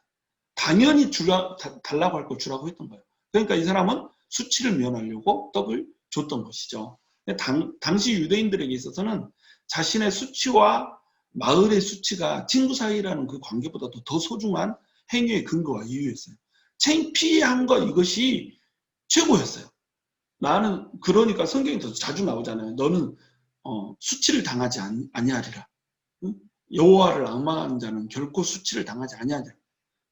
당연히 달라고 할 걸 주라고 했던 거예요. 그러니까 이 사람은 수치를 면하려고 떡을 줬던 것이죠. 당시 유대인들에게 있어서는 자신의 수치와 마을의 수치가 친구 사이라는 그 관계보다도 더 소중한 행위의 근거와 이유였어요. 창피한 것 이것이 최고였어요. 나는 그러니까 성경이 더 자주 나오잖아요. 너는 수치를 당하지 아니하리라. 응? 여호와를 앙망하는 자는 결코 수치를 당하지 아니하리라.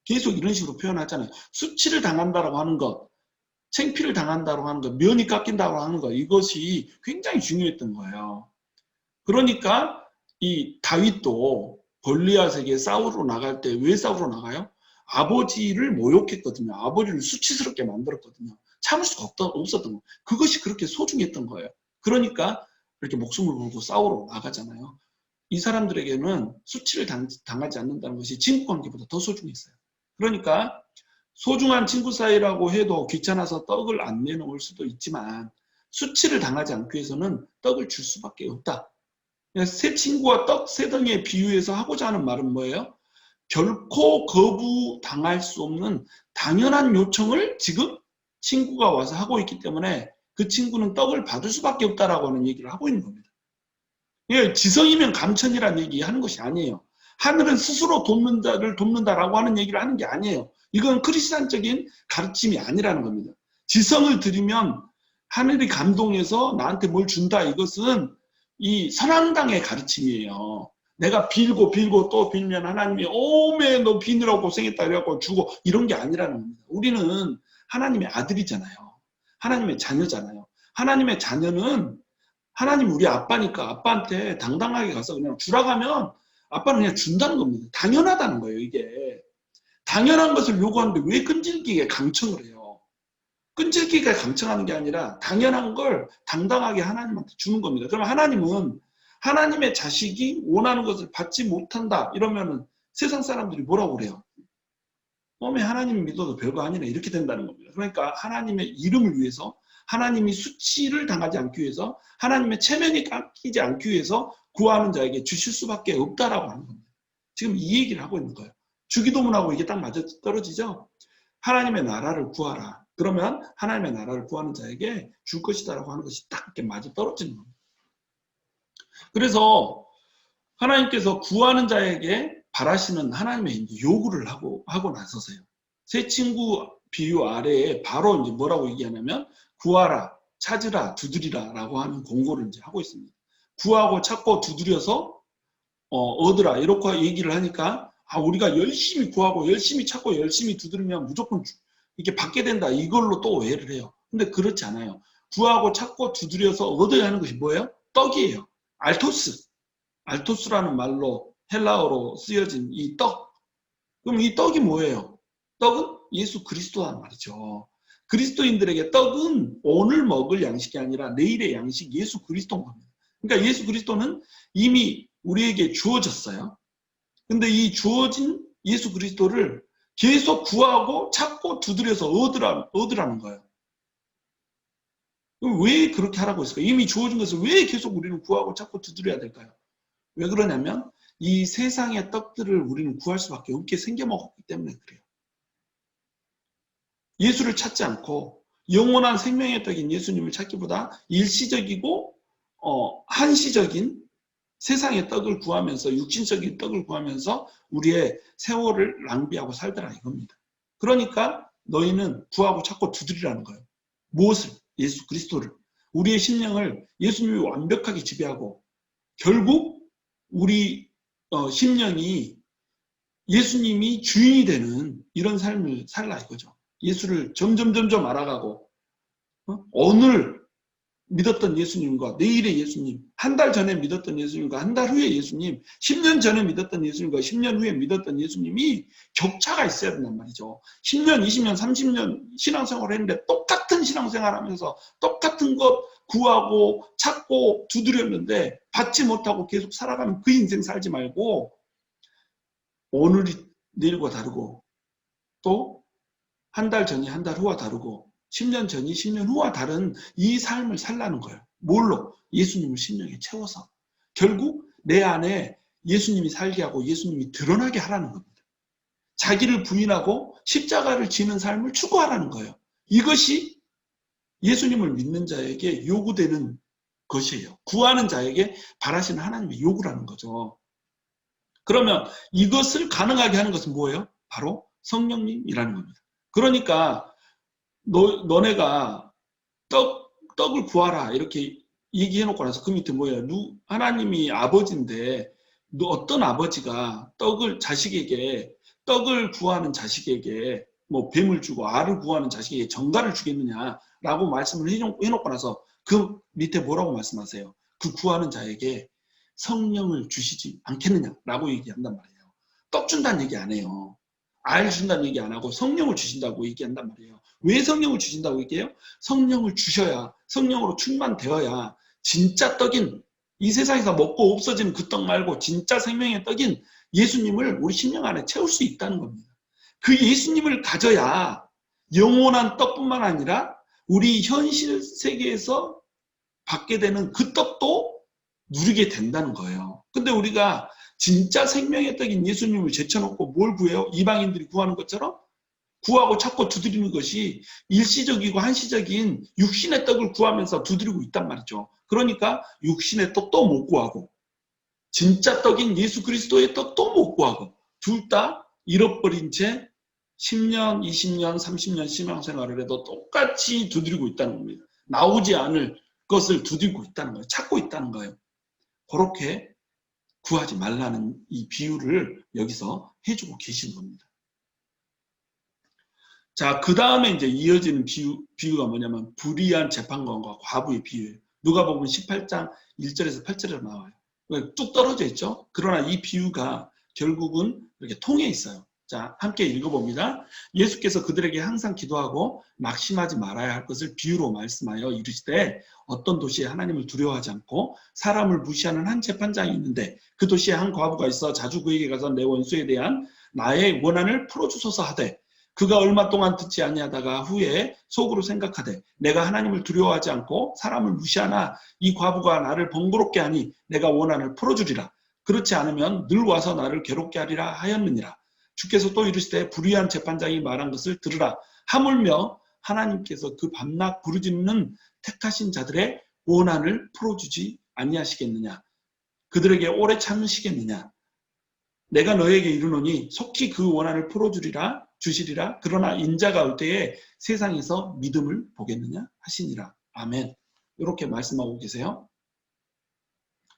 계속 이런 식으로 표현하잖아요. 수치를 당한다라고 하는 것, 창피를 당한다라고 하는 것, 면이 깎인다고 하는 것, 이것이 굉장히 중요했던 거예요. 그러니까 이 다윗도 골리앗에게 싸우러 나갈 때 왜 싸우러 나가요? 아버지를 모욕했거든요. 아버지를 수치스럽게 만들었거든요. 참을 수가 없었던 거예요. 그것이 그렇게 소중했던 거예요. 그러니까 이렇게 목숨을 걸고 싸우러 나가잖아요. 이 사람들에게는 수치를 당하지 않는다는 것이 친구 관계보다 더 소중했어요. 그러니까 소중한 친구 사이라고 해도 귀찮아서 떡을 안 내놓을 수도 있지만 수치를 당하지 않기 위해서는 떡을 줄 수밖에 없다. 새 친구와 떡 세 덩이에 비유해서 하고자 하는 말은 뭐예요? 결코 거부당할 수 없는 당연한 요청을 지금 친구가 와서 하고 있기 때문에 그 친구는 떡을 받을 수밖에 없다라고 하는 얘기를 하고 있는 겁니다. 예, 지성이면 감천이라는 얘기 하는 것이 아니에요. 하늘은 스스로 돕는 자를 돕는다라고 하는 얘기를 하는 게 아니에요. 이건 크리스찬적인 가르침이 아니라는 겁니다. 지성을 들이면 하늘이 감동해서 나한테 뭘 준다. 이것은 이 선앙당의 가르침이에요. 내가 빌고 또 빌면 하나님이 오메 너 비느라고 고생했다 이래갖고 주고 이런 게 아니라는 겁니다. 우리는 하나님의 아들이잖아요. 하나님의 자녀잖아요. 하나님의 자녀는 하나님 우리 아빠니까 아빠한테 당당하게 가서 그냥 주라고 하면 아빠는 그냥 준다는 겁니다. 당연하다는 거예요, 이게. 당연한 것을 요구하는데 왜 끈질기게 강청을 해요? 끈질기게 강청하는 게 아니라 당연한 걸 당당하게 하나님한테 주는 겁니다. 그럼 하나님은 하나님의 자식이 원하는 것을 받지 못한다 이러면은 세상 사람들이 뭐라고 그래요? 몸에 하나님 믿어도 별거 아니네 이렇게 된다는 겁니다. 그러니까 하나님의 이름을 위해서 하나님이 수치를 당하지 않기 위해서 하나님의 체면이 깎이지 않기 위해서 구하는 자에게 주실 수밖에 없다라고 하는 겁니다. 지금 이 얘기를 하고 있는 거예요. 주기도문하고 이게 딱 맞아 떨어지죠? 하나님의 나라를 구하라. 그러면 하나님의 나라를 구하는 자에게 줄 것이다라고 하는 것이 딱 이렇게 맞아 떨어지는 겁니다. 그래서 하나님께서 구하는 자에게 바라시는 하나님의 요구를 하고 나서세요. 새 친구 비유 아래에 바로 이제 뭐라고 얘기하냐면 구하라, 찾으라, 두드리라 라고 하는 공고를 이제 하고 있습니다. 구하고 찾고 두드려서 얻으라 이렇게 얘기를 하니까 우리가 열심히 구하고 열심히 찾고 열심히 두드리면 무조건 이게 받게 된다 이걸로 또 오해를 해요. 근데 그렇지 않아요. 구하고 찾고 두드려서 얻어야 하는 것이 뭐예요? 떡이에요. 알토스라는 말로 헬라어로 쓰여진 이 떡. 그럼 이 떡이 뭐예요? 떡은 예수 그리스도란 말이죠. 그리스도인들에게 떡은 오늘 먹을 양식이 아니라 내일의 양식 예수 그리스도인 겁니다. 그러니까 예수 그리스도는 이미 우리에게 주어졌어요. 근데 이 주어진 예수 그리스도를 계속 구하고 찾고 두드려서 얻으라는 거예요. 그럼 왜 그렇게 하라고 했을까요? 이미 주어진 것을 왜 계속 우리는 구하고 찾고 두드려야 될까요? 왜 그러냐면 이 세상의 떡들을 우리는 구할 수밖에 없게 생겨먹었기 때문에 그래요. 예수를 찾지 않고 영원한 생명의 떡인 예수님을 찾기보다 일시적이고 한시적인 세상의 떡을 구하면서 육신적인 떡을 구하면서 우리의 세월을 낭비하고 살더라 이겁니다. 그러니까 너희는 구하고 찾고 두드리라는 거예요. 무엇을? 예수 그리스도를. 우리의 심령을 예수님이 완벽하게 지배하고 결국 우리 심령이 예수님이 주인이 되는 이런 삶을 살라 이거죠. 예수를 점점 알아가고 오늘 믿었던 예수님과 내일의 예수님, 한 달 전에 믿었던 예수님과 한 달 후의 예수님, 10년 전에 믿었던 예수님과 10년 후에 믿었던 예수님이 격차가 있어야 된단 말이죠. 10년, 20년, 30년 신앙생활을 했는데 똑같은 신앙생활 하면서 똑같은 것 구하고 찾고 두드렸는데 받지 못하고 계속 살아가는 그 인생 살지 말고 오늘이 내일과 다르고 또 한 달 전이 한 달 후와 다르고 10년 전이 10년 후와 다른 이 삶을 살라는 거예요. 뭘로? 예수님을 심령에 채워서. 결국 내 안에 예수님이 살게 하고 예수님이 드러나게 하라는 겁니다. 자기를 부인하고 십자가를 지는 삶을 추구하라는 거예요. 이것이 예수님을 믿는 자에게 요구되는 것이에요. 구하는 자에게 바라시는 하나님의 요구라는 거죠. 그러면 이것을 가능하게 하는 것은 뭐예요? 바로 성령님이라는 겁니다. 그러니까 너네가 떡을 구하라 이렇게 얘기해놓고 나서 그 밑에 뭐예요? 하나님이 아버지인데 어떤 아버지가 자식에게 떡을 구하는 자식에게 뭐 뱀을 주고 알을 구하는 자식에게 정갈을 주겠느냐라고 말씀을 해놓고 나서 그 밑에 뭐라고 말씀하세요? 그 구하는 자에게 성령을 주시지 않겠느냐라고 얘기한단 말이에요. 떡 준다는 얘기 안 해요. 알 준다는 얘기 안 하고 성령을 주신다고 얘기한단 말이에요. 왜 성령을 주신다고 얘기해요? 성령을 주셔야, 성령으로 충만되어야 진짜 떡인, 이 세상에서 먹고 없어지는 그 떡 말고 진짜 생명의 떡인 예수님을 우리 심령 안에 채울 수 있다는 겁니다. 그 예수님을 가져야 영원한 떡뿐만 아니라 우리 현실 세계에서 받게 되는 그 떡도 누리게 된다는 거예요. 근데 우리가 진짜 생명의 떡인 예수님을 제쳐놓고 뭘 구해요? 이방인들이 구하는 것처럼 구하고 찾고 두드리는 것이 일시적이고 한시적인 육신의 떡을 구하면서 두드리고 있단 말이죠. 그러니까 육신의 떡도 못 구하고 진짜 떡인 예수 그리스도의 떡도 못 구하고 둘 다 잃어버린 채 10년, 20년, 30년 신앙생활을 해도 똑같이 두드리고 있다는 겁니다. 나오지 않을 것을 두드리고 있다는 거예요. 찾고 있다는 거예요. 그렇게 구하지 말라는 이 비유를 여기서 해주고 계시는 겁니다. 자, 그 다음에 이제 이어지는 비유가 뭐냐면 불의한 재판관과 과부의 비유예요. 누가복음 18장 1절에서 8절에 나와요. 뚝 떨어져 있죠. 그러나 이 비유가 결국은 이렇게 통해 있어요. 자, 함께 읽어봅니다. 예수께서 그들에게 항상 기도하고 낙심하지 말아야 할 것을 비유로 말씀하여 이르시되 어떤 도시에 하나님을 두려워하지 않고 사람을 무시하는 한 재판장이 있는데 그 도시에 한 과부가 있어 자주 그에게 가서 내 원수에 대한 나의 원한을 풀어주소서 하되 그가 얼마 동안 듣지 아니하다가 후에 속으로 생각하되 내가 하나님을 두려워하지 않고 사람을 무시하나 이 과부가 나를 번거롭게 하니 내가 원한을 풀어주리라. 그렇지 않으면 늘 와서 나를 괴롭게 하리라 하였느니라. 주께서 또 이르시되 불의한 재판장이 말한 것을 들으라. 하물며 하나님께서 그 밤낮 부르짖는 택하신 자들의 원한을 풀어주지 아니하시겠느냐. 그들에게 오래 참으시겠느냐. 내가 너에게 이르노니 속히 그 원한을 풀어주리라 주시리라. 그러나 인자가 올 때에 세상에서 믿음을 보겠느냐 하시니라. 아멘. 이렇게 말씀하고 계세요.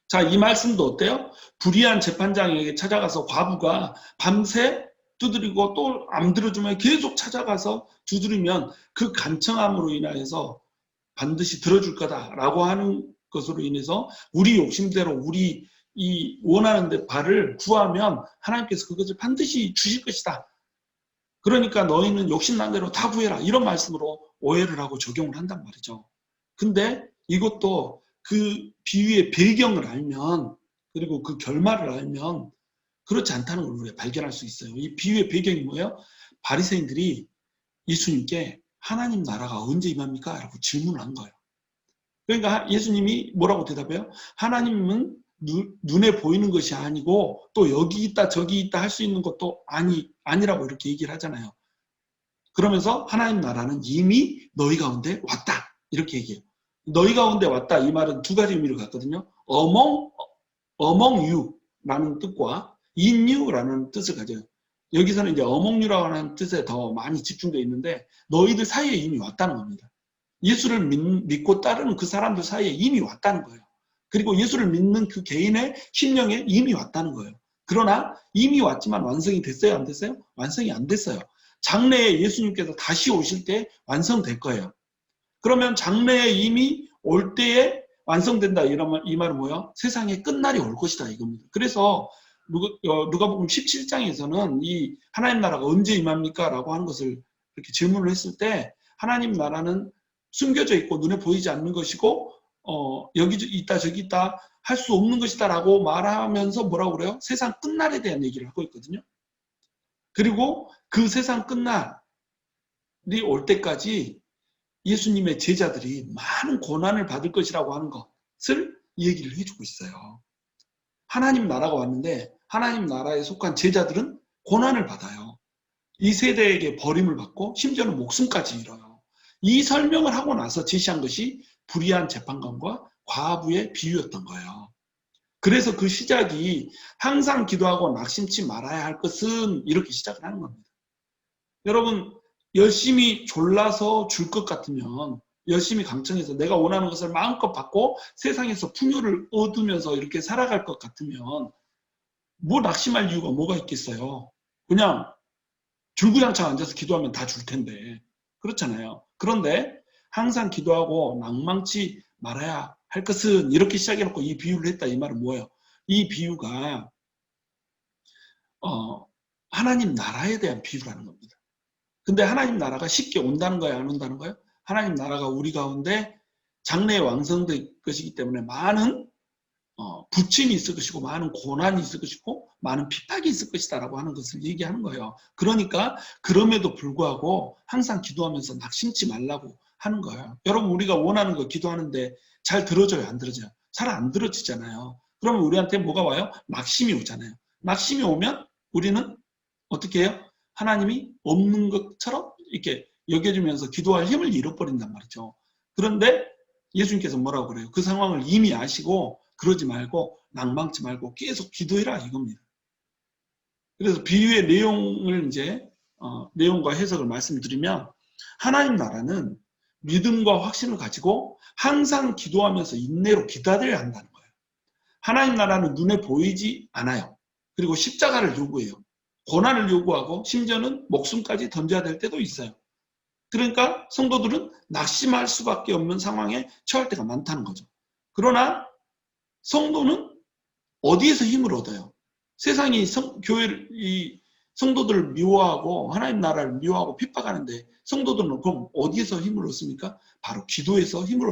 자, 이 말씀도 어때요? 불의한 재판장에게 찾아가서 과부가 밤새 두드리고 또 안 들어주면 계속 찾아가서 두드리면 그 간청함으로 인해서 반드시 들어줄 거다라고 하는 것으로 인해서 우리 욕심대로 우리 이 원하는 바를 구하면 하나님께서 그것을 반드시 주실 것이다. 그러니까 너희는 욕심난 대로 다 구해라. 이런 말씀으로 오해를 하고 적용을 한단 말이죠. 근데 이것도 그 비유의 배경을 알면 그리고 그 결말을 알면 그렇지 않다는 걸 우리가 발견할 수 있어요. 이 비유의 배경이 뭐예요? 바리새인들이 예수님께 하나님 나라가 언제 임합니까? 라고 질문을 한 거예요. 그러니까 예수님이 뭐라고 대답해요? 하나님은 눈에 보이는 것이 아니고 또 여기 있다 저기 있다 할 수 있는 것도 아니라고 이렇게 얘기를 하잖아요. 그러면서 하나님 나라는 이미 너희 가운데 왔다 이렇게 얘기해요. 너희 가운데 왔다 이 말은 두 가지 의미를 갖거든요. among among you라는 뜻과 in you라는 뜻을 가져요. 여기서는 이제 among you라고 하는 뜻에 더 많이 집중되어 있는데 너희들 사이에 이미 왔다는 겁니다. 예수를 믿고 따르는 그 사람들 사이에 이미 왔다는 거예요. 그리고 예수를 믿는 그 개인의 심령에 이미 왔다는 거예요. 그러나 이미 왔지만 완성이 됐어요? 안 됐어요? 완성이 안 됐어요. 장래에 예수님께서 다시 오실 때 완성될 거예요. 그러면 장래에 이미 올 때에 완성된다. 이 말은 뭐예요? 세상의 끝날이 올 것이다 이겁니다. 그래서 누가복음 17장에서는 이 하나님 나라가 언제 임합니까? 라고 하는 것을 이렇게 질문을 했을 때 하나님 나라는 숨겨져 있고 눈에 보이지 않는 것이고 여기 있다 저기 있다 할 수 없는 것이다 라고 말하면서 뭐라고 그래요? 세상 끝날에 대한 얘기를 하고 있거든요. 그리고 그 세상 끝날이 올 때까지 예수님의 제자들이 많은 고난을 받을 것이라고 하는 것을 얘기를 해주고 있어요. 하나님 나라가 왔는데 하나님 나라에 속한 제자들은 고난을 받아요. 이 세대에게 버림을 받고 심지어는 목숨까지 잃어요. 이 설명을 하고 나서 제시한 것이 불의한 재판관과 과부의 비유였던 거예요. 그래서 그 시작이 항상 기도하고 낙심치 말아야 할 것은 이렇게 시작을 하는 겁니다. 여러분 열심히 졸라서 줄 것 같으면 열심히 강청해서 내가 원하는 것을 마음껏 받고 세상에서 풍요를 얻으면서 이렇게 살아갈 것 같으면 뭐 낙심할 이유가 뭐가 있겠어요. 그냥 줄구장창 앉아서 기도하면 다 줄 텐데 그렇잖아요. 그런데 항상 기도하고 낭망치 말아야 할 것은 이렇게 시작해놓고 이 비유를 했다. 이 말은 뭐예요? 이 비유가 하나님 나라에 대한 비유라는 겁니다. 근데 하나님 나라가 쉽게 온다는 거예요? 안 온다는 거예요? 하나님 나라가 우리 가운데 장래에 완성될 것이기 때문에 많은 부침이 있을 것이고 많은 고난이 있을 것이고 많은 핍박이 있을 것이다 라고 하는 것을 얘기하는 거예요. 그러니까 그럼에도 불구하고 항상 기도하면서 낙심치 말라고 하는 거예요. 여러분 우리가 원하는 거 기도하는데 잘 들어져요? 안 들어져요? 잘 안 들어지잖아요. 그러면 우리한테 뭐가 와요? 낙심이 오잖아요. 낙심이 오면 우리는 어떻게 해요? 하나님이 없는 것처럼 이렇게 여겨주면서 기도할 힘을 잃어버린단 말이죠. 그런데 예수님께서 뭐라고 그래요? 그 상황을 이미 아시고 그러지 말고 낭망치 말고 계속 기도해라 이겁니다. 그래서 비유의 내용을 이제 내용과 해석을 말씀드리면 하나님 나라는 믿음과 확신을 가지고 항상 기도하면서 인내로 기다려야 한다는 거예요. 하나님 나라는 눈에 보이지 않아요. 그리고 십자가를 요구해요. 고난을 요구하고 심지어는 목숨까지 던져야 될 때도 있어요. 그러니까 성도들은 낙심할 수밖에 없는 상황에 처할 때가 많다는 거죠. 그러나 성도는 어디에서 힘을 얻어요? 세상이 교회를 성도들을 미워하고 하나님 나라를 미워하고 핍박하는데 성도들은 그럼 어디에서 힘을 얻습니까? 바로 기도에서 힘을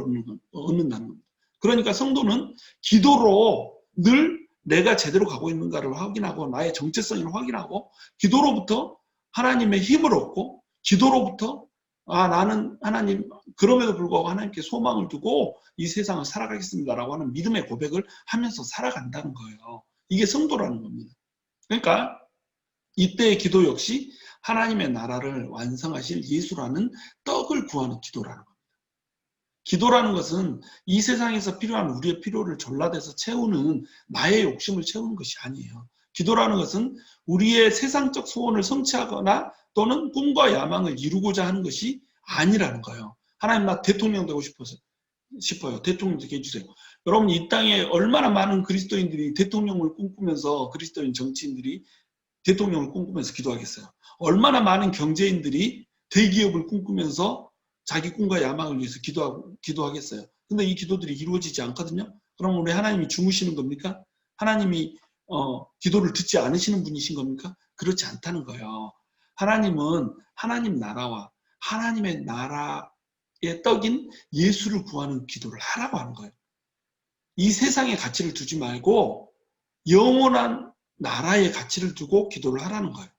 얻는다는 겁니다. 그러니까 성도는 기도로 늘 내가 제대로 가고 있는가를 확인하고 나의 정체성을 확인하고 기도로부터 하나님의 힘을 얻고 기도로부터 나는 하나님 그럼에도 불구하고 하나님께 소망을 두고 이 세상을 살아가겠습니다라고 하는 믿음의 고백을 하면서 살아간다는 거예요. 이게 성도라는 겁니다. 그러니까 이때의 기도 역시 하나님의 나라를 완성하실 예수라는 떡을 구하는 기도라는 겁니다. 기도라는 것은 이 세상에서 필요한 우리의 필요를 전라대서 채우는 나의 욕심을 채우는 것이 아니에요. 기도라는 것은 우리의 세상적 소원을 성취하거나 또는 꿈과 야망을 이루고자 하는 것이 아니라는 거예요. 하나님 나 대통령 되고 싶어요. 대통령 되게 해주세요. 여러분 이 땅에 얼마나 많은 그리스도인들이 대통령을 꿈꾸면서 그리스도인 정치인들이 대통령을 꿈꾸면서 기도하겠어요. 얼마나 많은 경제인들이 대기업을 꿈꾸면서 자기 꿈과 야망을 위해서 기도하겠어요. 근데 이 기도들이 이루어지지 않거든요. 그럼 우리 하나님이 주무시는 겁니까? 하나님이 기도를 듣지 않으시는 분이신 겁니까? 그렇지 않다는 거예요. 하나님은 하나님 나라와 하나님의 나라의 떡인 예수를 구하는 기도를 하라고 하는 거예요. 이 세상의 가치를 두지 말고 영원한 나라의 가치를 두고 기도를 하라는 거예요.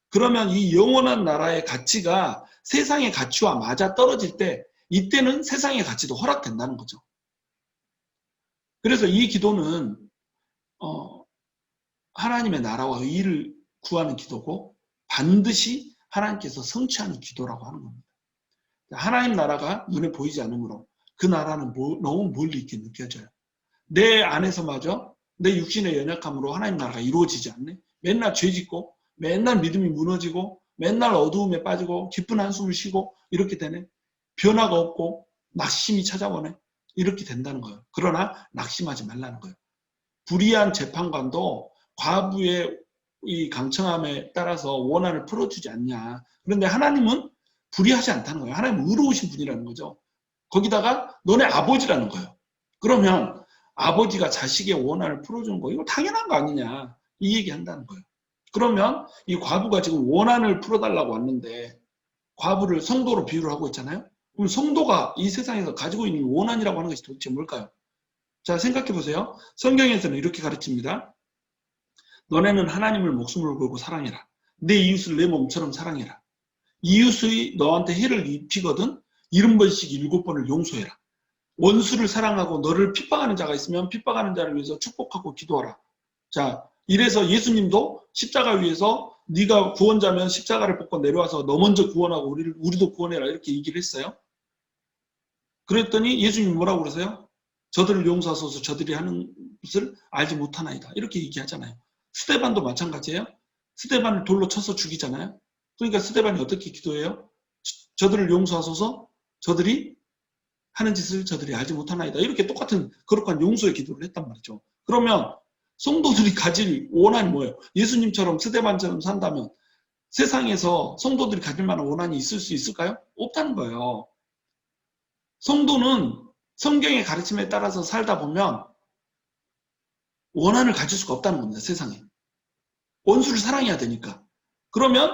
그러면 이 영원한 나라의 가치가 세상의 가치와 맞아 떨어질 때 이때는 세상의 가치도 허락된다는 거죠. 그래서 이 기도는 하나님의 나라와 의를 구하는 기도고 반드시 하나님께서 성취하는 기도라고 하는 겁니다. 하나님 나라가 눈에 보이지 않으므로 그 나라는 너무 멀리 있게 느껴져요. 내 안에서마저 내 육신의 연약함으로 하나님 나라가 이루어지지 않네. 맨날 죄 짓고 맨날 믿음이 무너지고 맨날 어두움에 빠지고 깊은 한숨을 쉬고 이렇게 되네. 변화가 없고 낙심이 찾아오네. 이렇게 된다는 거예요. 그러나 낙심하지 말라는 거예요. 불의한 재판관도 과부의 이 강청함에 따라서 원한을 풀어주지 않냐. 그런데 하나님은 불의하지 않다는 거예요. 하나님은 의로우신 분이라는 거죠. 거기다가 너네 아버지라는 거예요. 그러면 아버지가 자식의 원한을 풀어주는 거 이거 당연한 거 아니냐. 이 얘기 한다는 거예요. 그러면 이 과부가 지금 원한을 풀어달라고 왔는데 과부를 성도로 비유를 하고 있잖아요. 그럼 성도가 이 세상에서 가지고 있는 원한이라고 하는 것이 도대체 뭘까요? 자, 생각해 보세요. 성경에서는 이렇게 가르칩니다. 너네는 하나님을 목숨을 걸고 사랑해라. 내 이웃을 내 몸처럼 사랑해라. 이웃이 너한테 해를 입히거든 70번씩 7번을 용서해라. 원수를 사랑하고 너를 핍박하는 자가 있으면 핍박하는 자를 위해서 축복하고 기도하라. 자, 이래서 예수님도 십자가 위에서 네가 구원자면 십자가를 벗고 내려와서 너 먼저 구원하고 우리도 구원해라 이렇게 얘기를 했어요. 그랬더니 예수님이 뭐라고 그러세요? 저들을 용서하소서 저들이 하는 것을 알지 못하나이다. 이렇게 얘기하잖아요. 스데반도 마찬가지예요. 스데반을 돌로 쳐서 죽이잖아요. 그러니까 스데반이 어떻게 기도해요? 저들을 용서하소서 저들이 하는 짓을 저들이 알지 못하나이다. 이렇게 똑같은 거룩한 용서의 기도를 했단 말이죠. 그러면 성도들이 가질 원한이 뭐예요? 예수님처럼 스데반처럼 산다면 세상에서 성도들이 가질 만한 원한이 있을 수 있을까요? 없다는 거예요. 성도는 성경의 가르침에 따라서 살다 보면 원한을 가질 수가 없다는 겁니다. 세상에. 원수를 사랑해야 되니까. 그러면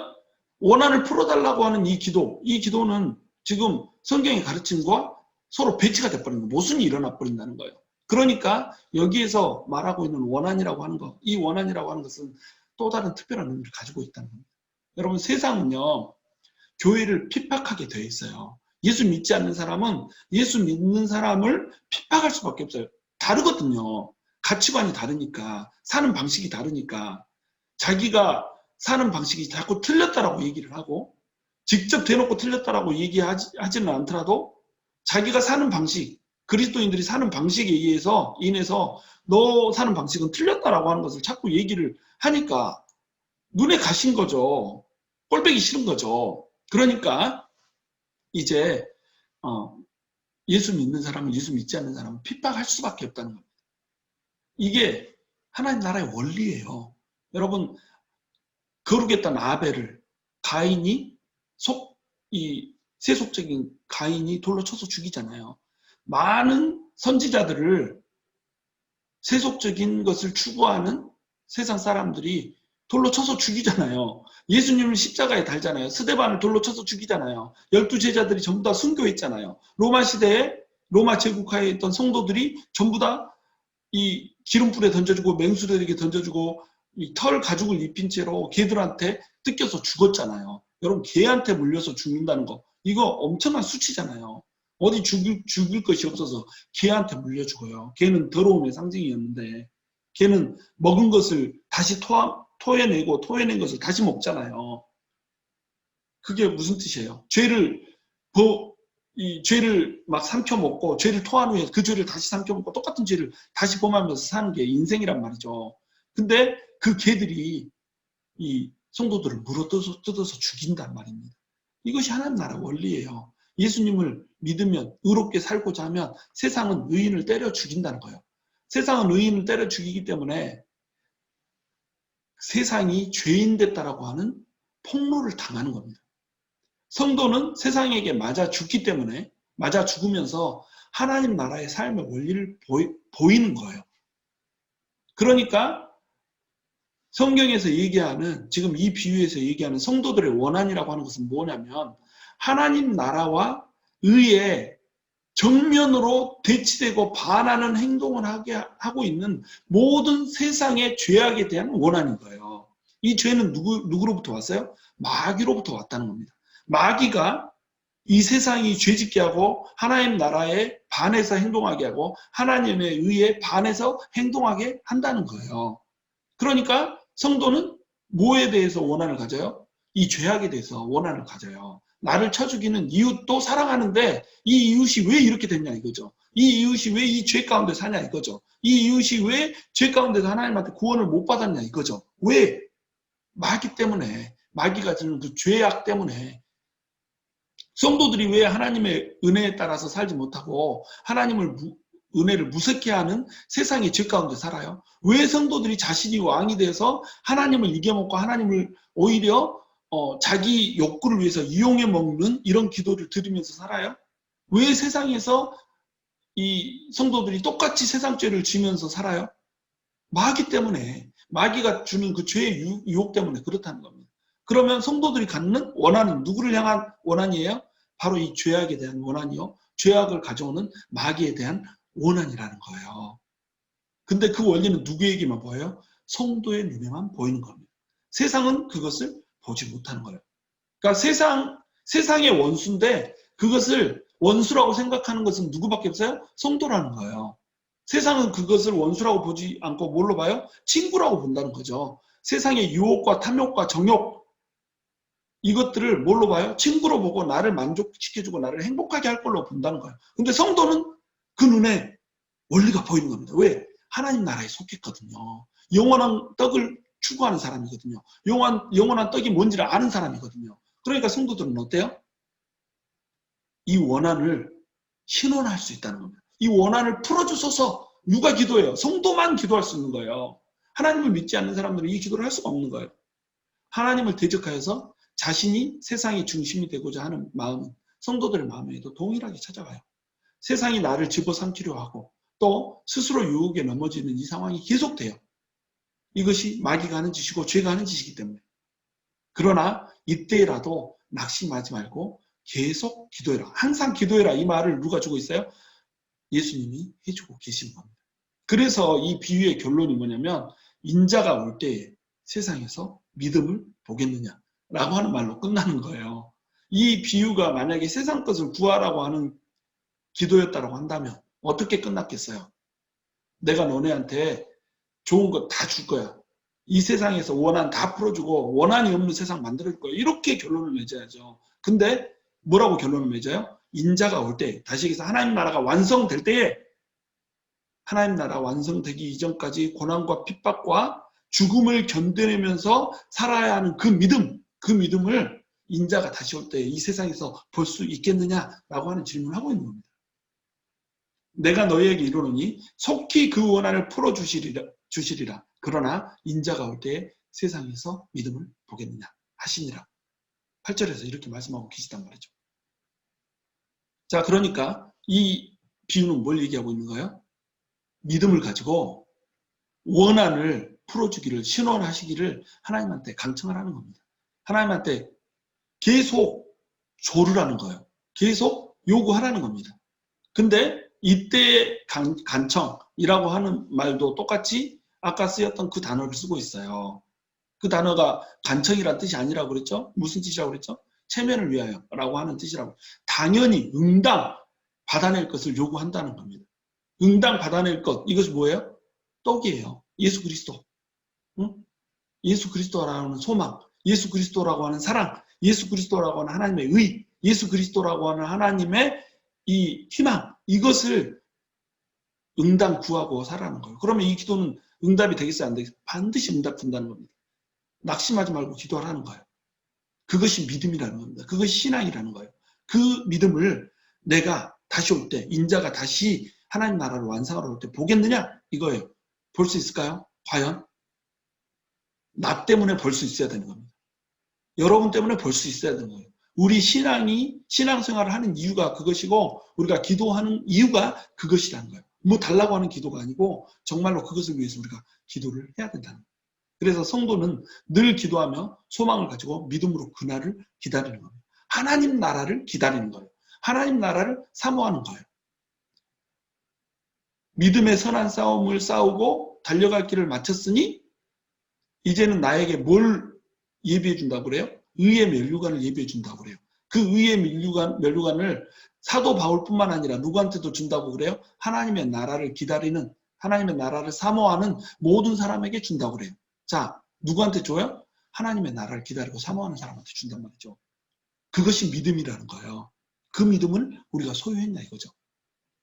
원한을 풀어달라고 하는 이 기도는 지금 성경의 가르침과 서로 배치가 돼버린 거예요. 모순이 일어나 버린다는 거예요. 그러니까 여기에서 말하고 있는 원한이라고 하는 것, 이 원한이라고 하는 것은 또 다른 특별한 의미를 가지고 있다는 겁니다. 여러분 세상은요. 교회를 핍박하게 되어 있어요. 예수 믿지 않는 사람은 예수 믿는 사람을 핍박할 수밖에 없어요. 다르거든요. 가치관이 다르니까, 사는 방식이 다르니까, 자기가 사는 방식이 자꾸 틀렸다라고 얘기를 하고, 직접 대놓고 틀렸다라고 얘기하지는 않더라도, 자기가 사는 방식, 그리스도인들이 사는 방식에 인해서 너 사는 방식은 틀렸다라고 하는 것을 자꾸 얘기를 하니까 눈에 가신 거죠. 꼴보기 싫은 거죠. 그러니까 이제 예수 믿는 사람은 예수 믿지 않는 사람은 핍박할 수밖에 없다는 겁니다. 이게 하나님 나라의 원리예요. 여러분 거룩했던 아벨을 가인이 세속적인 가인이 돌로 쳐서 죽이잖아요. 많은 선지자들을 세속적인 것을 추구하는 세상 사람들이 돌로 쳐서 죽이잖아요. 예수님을 십자가에 달잖아요. 스데반을 돌로 쳐서 죽이잖아요. 12제자들이 전부 다 순교했잖아요. 로마 시대에 로마 제국하에 있던 성도들이 전부 다 이 기름불에 던져주고 맹수들에게 던져주고 이 털 가죽을 입힌 채로 개들한테 뜯겨서 죽었잖아요. 여러분 개한테 물려서 죽는다는 거 이거 엄청난 수치잖아요. 어디 죽을 것이 없어서 개한테 물려 죽어요. 개는 더러움의 상징이었는데 개는 먹은 것을 다시 토해내고 토해낸 것을 다시 먹잖아요. 그게 무슨 뜻이에요? 죄를 막 삼켜먹고 죄를 토한 후에 그 죄를 다시 삼켜먹고 똑같은 죄를 다시 범하면서 사는 게 인생이란 말이죠. 근데 그 개들이 이 성도들을 물어뜯어서 죽인단 말입니다. 이것이 하나님 나라 원리예요. 예수님을 믿으면 의롭게 살고자 하면 세상은 의인을 때려 죽인다는 거예요. 세상은 의인을 때려 죽이기 때문에 세상이 죄인 됐다라고 하는 폭로를 당하는 겁니다. 성도는 세상에게 맞아 죽기 때문에 맞아 죽으면서 하나님 나라의 삶의 원리를 보이는 거예요. 그러니까 성경에서 얘기하는 지금 이 비유에서 얘기하는 성도들의 원한이라고 하는 것은 뭐냐면 하나님 나라와 의에 정면으로 대치되고 반하는 행동을 하고 있는 모든 세상의 죄악에 대한 원한인 거예요. 이 죄는 누구로부터 왔어요? 마귀로부터 왔다는 겁니다. 마귀가 이 세상이 죄짓게 하고 하나님 나라에 반해서 행동하게 하고 하나님의 의에 반해서 행동하게 한다는 거예요. 그러니까 성도는 뭐에 대해서 원한을 가져요? 이 죄악에 대해서 원한을 가져요. 나를 쳐 죽이는 이웃도 사랑하는데 이 이웃이 왜 이렇게 됐냐 이거죠. 이 이웃이 왜 이 죄 가운데 사냐 이거죠. 이 이웃이 왜 죄 가운데서 하나님한테 구원을 못 받았냐 이거죠. 왜? 마귀 때문에, 마귀가 주는 그 죄악 때문에. 성도들이 왜 하나님의 은혜에 따라서 살지 못하고 하나님을 은혜를 무섭게 하는 세상의 죄 가운데 살아요? 왜 성도들이 자신이 왕이 돼서 하나님을 이겨먹고 하나님을 오히려 자기 욕구를 위해서 이용해 먹는 이런 기도를 드리면서 살아요? 왜 세상에서 이 성도들이 똑같이 세상 죄를 지면서 살아요? 마귀 때문에, 마귀가 주는 그 죄의 유혹 때문에 그렇다는 겁니다. 그러면 성도들이 갖는 원한은 누구를 향한 원한이에요? 바로 이 죄악에 대한 원한이요. 죄악을 가져오는 마귀에 대한 원한이라는 거예요. 근데 그 원리는 누구에게만 보여요? 성도의 눈에만 보이는 겁니다. 세상은 그것을 보지 못하는 거예요. 그러니까 세상의 원수인데 그것을 원수라고 생각하는 것은 누구밖에 없어요? 성도라는 거예요. 세상은 그것을 원수라고 보지 않고 뭘로 봐요? 친구라고 본다는 거죠. 세상의 유혹과 탐욕과 정욕, 이것들을 뭘로 봐요? 친구로 보고 나를 만족시켜주고 나를 행복하게 할 걸로 본다는 거예요. 근데 성도는 그 눈에 원리가 보이는 겁니다. 왜? 하나님 나라에 속했거든요. 영원한 떡을 추구하는 사람이거든요. 영원한 떡이 뭔지를 아는 사람이거든요. 그러니까 성도들은 어때요? 이 원한을 신원할 수 있다는 겁니다. 이 원한을 풀어주소서. 누가 기도해요? 성도만 기도할 수 있는 거예요. 하나님을 믿지 않는 사람들은 이 기도를 할 수가 없는 거예요. 하나님을 대적하여서 자신이 세상의 중심이 되고자 하는 마음은 성도들의 마음에도 동일하게 찾아와요. 세상이 나를 집어삼키려 하고 또 스스로 유혹에 넘어지는 이 상황이 계속돼요. 이것이 마귀가 하는 짓이고 죄가 하는 짓이기 때문에. 그러나 이때라도 낙심하지 말고 계속 기도해라. 항상 기도해라. 이 말을 누가 주고 있어요? 예수님이 해주고 계시는 겁니다. 그래서 이 비유의 결론이 뭐냐면 인자가 올 때에 세상에서 믿음을 보겠느냐라고 하는 말로 끝나는 거예요. 이 비유가 만약에 세상 것을 구하라고 하는 기도였다고 한다면 어떻게 끝났겠어요? 내가 너네한테 좋은 거 다 줄 거야. 이 세상에서 원한 다 풀어주고 원한이 없는 세상 만들어줄 거야. 이렇게 결론을 맺어야죠. 근데 뭐라고 결론을 맺어요? 인자가 올 때, 다시 얘기해서 하나님 나라가 완성될 때에 하나님 나라 완성되기 이전까지 고난과 핍박과 죽음을 견뎌내면서 살아야 하는 그 믿음을 인자가 다시 올 때 이 세상에서 볼 수 있겠느냐라고 하는 질문을 하고 있는 겁니다. 내가 너희에게 이르노니 속히 그 원한을 풀어주시리라. 그러나 인자가 올 때에 세상에서 믿음을 보겠느냐 하시니라. 8절에서 이렇게 말씀하고 계시단 말이죠. 자, 그러니까 이 비유는 뭘 얘기하고 있는 거예요? 믿음을 가지고 원한을 풀어주기를, 신원하시기를 하나님한테 강청을 하는 겁니다. 하나님한테 계속 조르라는 거예요. 계속 요구하라는 겁니다. 근데 이때 간청이라고 하는 말도 똑같이 아까 쓰였던 그 단어를 쓰고 있어요. 그 단어가 간청이라는 뜻이 아니라고 그랬죠? 무슨 뜻이라고 그랬죠? 체면을 위하여라고 하는 뜻이라고. 당연히 응당 받아낼 것을 요구한다는 겁니다. 응당 받아낼 것, 이것이 뭐예요? 떡이에요. 예수 그리스도. 응? 예수 그리스도라고 하는 소망, 예수 그리스도라고 하는 사랑, 예수 그리스도라고 하는 하나님의 의, 예수 그리스도라고 하는 하나님의 이 희망, 이것을 응당 구하고 살아가는 거예요. 그러면 이 기도는 응답이 되겠어요? 안 되겠어요? 반드시 응답된다는 겁니다. 낙심하지 말고 기도하라는 거예요. 그것이 믿음이라는 겁니다. 그것이 신앙이라는 거예요. 그 믿음을 내가 다시 올 때, 인자가 다시 하나님 나라를 완성하러 올 때 보겠느냐? 이거예요. 볼 수 있을까요? 과연? 나 때문에 볼 수 있어야 되는 겁니다. 여러분 때문에 볼 수 있어야 되는 거예요. 우리 신앙생활을 하는 이유가 그것이고, 우리가 기도하는 이유가 그것이라는 거예요. 뭐 달라고 하는 기도가 아니고, 정말로 그것을 위해서 우리가 기도를 해야 된다는 거예요. 그래서 성도는 늘 기도하며 소망을 가지고 믿음으로 그날을 기다리는 겁니다. 하나님 나라를 기다리는 거예요. 하나님 나라를 사모하는 거예요. 믿음의 선한 싸움을 싸우고 달려갈 길을 마쳤으니 이제는 나에게 뭘 예비해 준다고 그래요? 의의 면류관을 예비해 준다고 그래요. 그 의의 면류관을 사도 바울뿐만 아니라 누구한테도 준다고 그래요? 하나님의 나라를 기다리는, 하나님의 나라를 사모하는 모든 사람에게 준다고 그래요. 자, 누구한테 줘요? 하나님의 나라를 기다리고 사모하는 사람한테 준단 말이죠. 그것이 믿음이라는 거예요. 그 믿음을 우리가 소유했냐 이거죠.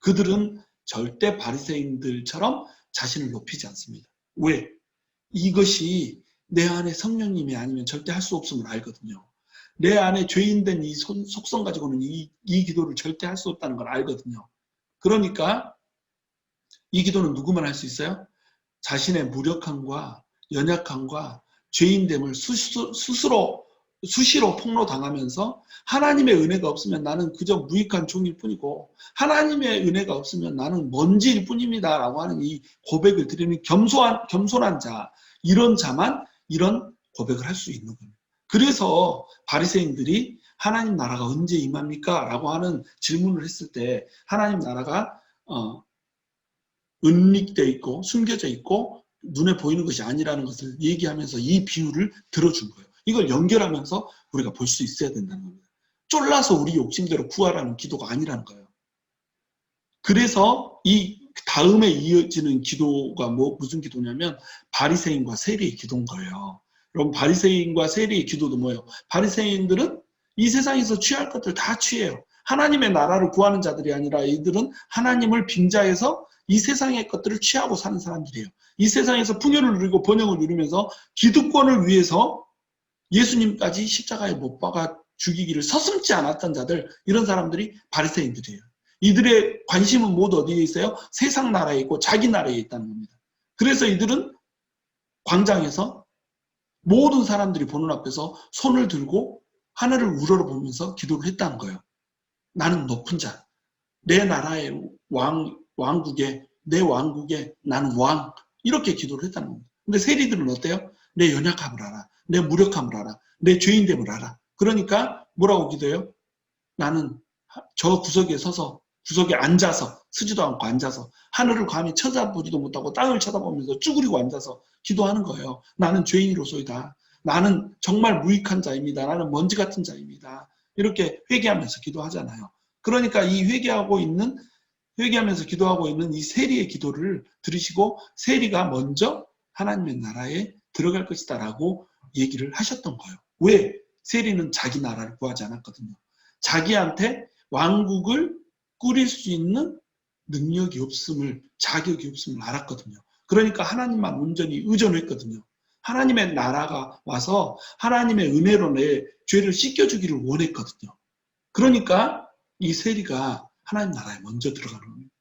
그들은 절대 바리새인들처럼 자신을 높이지 않습니다. 왜? 이것이 내 안에 성령님이 아니면 절대 할 수 없음을 알거든요. 내 안에 죄인된 이 속성 가지고는 이 기도를 절대 할 수 없다는 걸 알거든요. 그러니까 이 기도는 누구만 할 수 있어요? 자신의 무력함과 연약함과 죄인됨을 수시로 폭로당하면서 하나님의 은혜가 없으면 나는 그저 무익한 종일 뿐이고 하나님의 은혜가 없으면 나는 먼지일 뿐입니다 라고 하는 이 고백을 드리는 겸손한 자, 이런 자만 이런 고백을 할 수 있는 겁니다. 그래서 바리새인들이 하나님 나라가 언제 임합니까? 라고 하는 질문을 했을 때 하나님 나라가 은닉되어 있고 숨겨져 있고 눈에 보이는 것이 아니라는 것을 얘기하면서 이 비유를 들어준 거예요. 이걸 연결하면서 우리가 볼 수 있어야 된다는 겁니다. 쫄라서 우리 욕심대로 구하라는 기도가 아니라는 거예요. 그래서 이 다음에 이어지는 기도가 무슨 기도냐면 바리새인과 세리의 기도인 거예요. 여러분, 바리새인과 세리의 기도도 뭐예요? 바리새인들은 이 세상에서 취할 것들 다 취해요. 하나님의 나라를 구하는 자들이 아니라 이들은 하나님을 빙자해서 이 세상의 것들을 취하고 사는 사람들이에요. 이 세상에서 풍요를 누리고 번영을 누리면서 기득권을 위해서 예수님까지 십자가에 못 박아 죽이기를 서슴지 않았던 자들, 이런 사람들이 바리새인들이에요. 이들의 관심은 모두 어디에 있어요? 세상 나라에 있고 자기 나라에 있다는 겁니다. 그래서 이들은 광장에서 모든 사람들이 보는 앞에서 손을 들고 하늘을 우러러보면서 기도를 했다는 거예요. 나는 높은 자, 내 나라의 왕국에, 내 왕국에 나는 왕, 이렇게 기도를 했다는 겁니다. 근데 세리들은 어때요? 내 연약함을 알아, 내 무력함을 알아, 내 죄인됨을 알아. 그러니까 뭐라고 기도해요? 나는 저 구석에 서서, 구석에 앉아서, 쓰지도 않고 앉아서 하늘을 감히 쳐다보지도 못하고 땅을 쳐다보면서 쭈그리고 앉아서 기도하는 거예요. 나는 죄인으로소이다. 나는 정말 무익한 자입니다. 나는 먼지 같은 자입니다. 이렇게 회개하면서 기도하잖아요. 그러니까 이 회개하면서 기도하고 있는 이 세리의 기도를 들으시고 세리가 먼저 하나님의 나라에 들어갈 것이다 라고 얘기를 하셨던 거예요. 왜? 세리는 자기 나라를 구하지 않았거든요. 자기한테 왕국을 꾸릴 수 있는 능력이 없음을, 자격이 없음을 알았거든요. 그러니까 하나님만 온전히 의존했거든요. 하나님의 나라가 와서 하나님의 은혜로 내 죄를 씻겨주기를 원했거든요. 그러니까 이 세리가 하나님 나라에 먼저 들어가는 겁니다.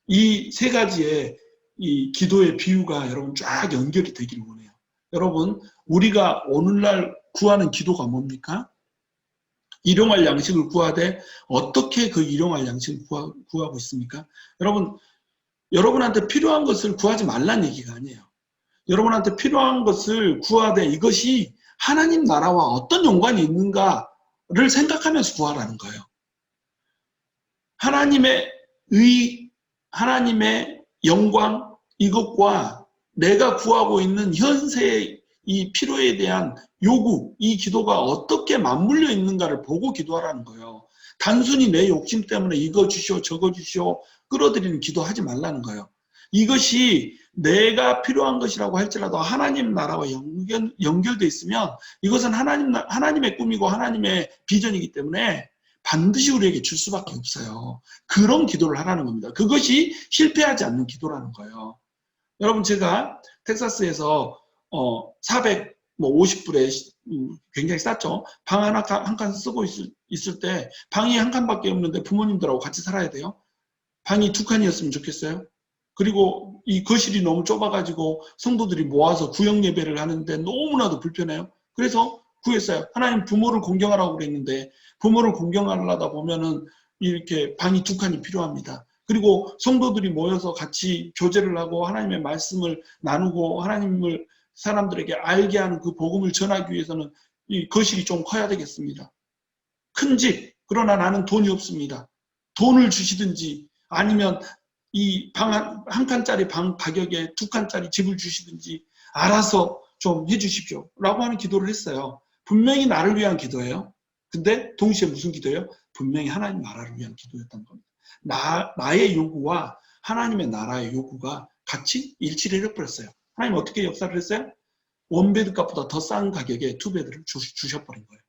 이 세 가지의 이 기도의 비유가 여러분 쫙 연결이 되기를 원해요. 여러분, 우리가 오늘날 구하는 기도가 뭡니까? 일용할 양식을 구하되 어떻게 그 일용할 양식을 구하고 있습니까? 여러분한테 필요한 것을 구하지 말란 얘기가 아니에요. 여러분한테 필요한 것을 구하되 이것이 하나님 나라와 어떤 연관이 있는가를 생각하면서 구하라는 거예요. 하나님의 영광, 이것과 내가 구하고 있는 현세의 이 필요에 대한 요구, 이 기도가 어떻게 맞물려 있는가를 보고 기도하라는 거예요. 단순히 내 욕심 때문에 이거 주시오, 저거 주시오, 끌어들이는 기도하지 말라는 거예요. 이것이 내가 필요한 것이라고 할지라도 하나님 나라와 연결되어 있으면 이것은 하나님의 꿈이고 하나님의 비전이기 때문에 반드시 우리에게 줄 수밖에 없어요. 그런 기도를 하라는 겁니다. 그것이 실패하지 않는 기도라는 거예요. 여러분, 제가 텍사스에서 450불에 굉장히 쌌죠. 방 한 칸 쓰고 있을 때 방이 한 칸밖에 없는데 부모님들하고 같이 살아야 돼요. 방이 2칸이었으면 좋겠어요. 그리고 이 거실이 너무 좁아가지고 성도들이 모아서 구역 예배를 하는데 너무나도 불편해요. 그래서 구했어요. 하나님, 부모를 공경하라고 그랬는데 부모를 공경하려다 보면은 이렇게 방이 2칸이 필요합니다. 그리고 성도들이 모여서 같이 교제를 하고 하나님의 말씀을 나누고 하나님을 사람들에게 알게 하는 그 복음을 전하기 위해서는 이 거실이 좀 커야 되겠습니다. 큰 집, 그러나 나는 돈이 없습니다. 돈을 주시든지 아니면 이 방 한 칸짜리 방 가격에 2칸짜리 집을 주시든지 알아서 좀 해주십시오 라고 하는 기도를 했어요. 분명히 나를 위한 기도예요. 근데 동시에 무슨 기도예요? 분명히 하나님 나라를 위한 기도였던 겁니다. 나의 요구와 하나님의 나라의 요구가 같이 일치를 해버렸어요. 하나님 어떻게 역사를 했어요? 원베드 값보다 더 싼 가격에 투베드를 주셔버린 거예요.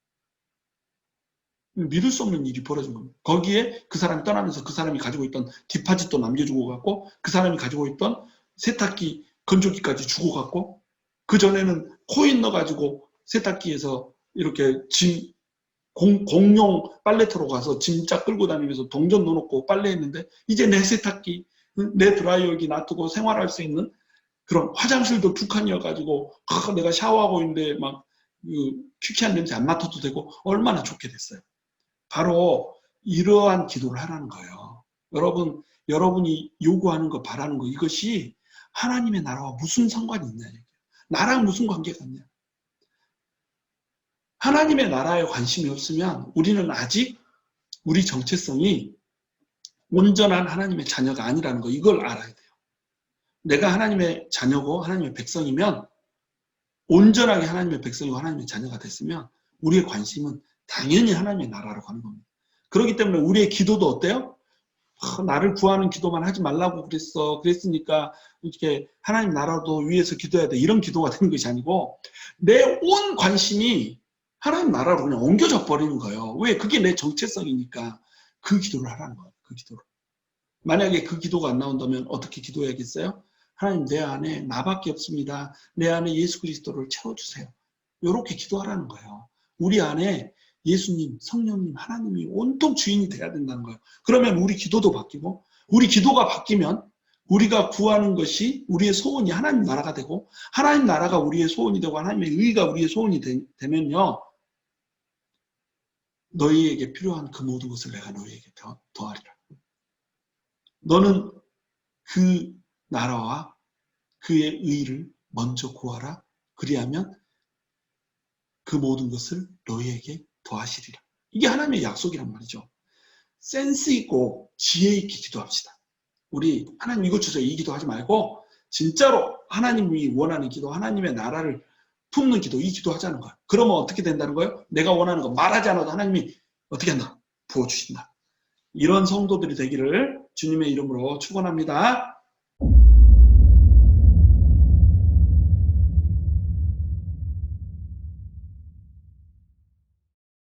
믿을 수 없는 일이 벌어진 겁니다. 거기에 그 사람이 떠나면서 그 사람이 가지고 있던 디파짓도 남겨주고 갔고, 그 사람이 가지고 있던 세탁기, 건조기까지 주고 갔고, 그 전에는 코인 넣어가지고 세탁기에서 이렇게 공용 빨래터로 가서 짐짝 끌고 다니면서 동전 넣어놓고 빨래했는데, 이제 내 세탁기, 내 드라이어기 놔두고 생활할 수 있는 그런, 화장실도 두 칸이어가지고 내가 샤워하고 있는데 막 퀴퀴한 냄새 안 맡아도 되고 얼마나 좋게 됐어요. 바로 이러한 기도를 하라는 거예요. 여러분이 요구하는 거, 바라는 거, 이것이 하나님의 나라와 무슨 상관이 있냐. 나랑 무슨 관계가 있냐. 하나님의 나라에 관심이 없으면 우리는 아직 우리 정체성이 온전한 하나님의 자녀가 아니라는 거, 이걸 알아야 돼요. 내가 하나님의 자녀고 하나님의 백성이면, 온전하게 하나님의 백성이고 하나님의 자녀가 됐으면 우리의 관심은 당연히 하나님의 나라로 가는 겁니다. 그렇기 때문에 우리의 기도도 어때요? 나를 구하는 기도만 하지 말라고 그랬으니까 이렇게 하나님 나라도 위해서 기도해야 돼, 이런 기도가 되는 것이 아니고, 내 온 관심이 하나님 나라로 그냥 옮겨져 버리는 거예요. 왜? 그게 내 정체성이니까 그 기도를 하라는 거예요. 그 기도를. 만약에 그 기도가 안 나온다면 어떻게 기도해야겠어요? 하나님, 내 안에 나밖에 없습니다. 내 안에 예수 그리스도를 채워주세요. 이렇게 기도하라는 거예요. 우리 안에 예수님, 성령님, 하나님이 온통 주인이 돼야 된다는 거예요. 그러면 우리 기도도 바뀌고, 우리 기도가 바뀌면 우리가 구하는 것이, 우리의 소원이 하나님 나라가 되고, 하나님 나라가 우리의 소원이 되고, 하나님의 의가 우리의 소원이 되면요, 너희에게 필요한 그 모든 것을 내가 너희에게 더하리라. 너는 그 나라와 그의 의를 먼저 구하라. 그리하면 그 모든 것을 너희에게 더하시리라. 이게 하나님의 약속이란 말이죠. 센스 있고 지혜 있게 기도합시다. 우리 하나님 이거 주세요, 이 기도하지 말고 진짜로 하나님이 원하는 기도, 하나님의 나라를 품는 기도, 이 기도 하자는 거예요. 그러면 어떻게 된다는 거예요? 내가 원하는 거 말하지 않아도 하나님이 어떻게 한다? 부어주신다. 이런 성도들이 되기를 주님의 이름으로 축원합니다.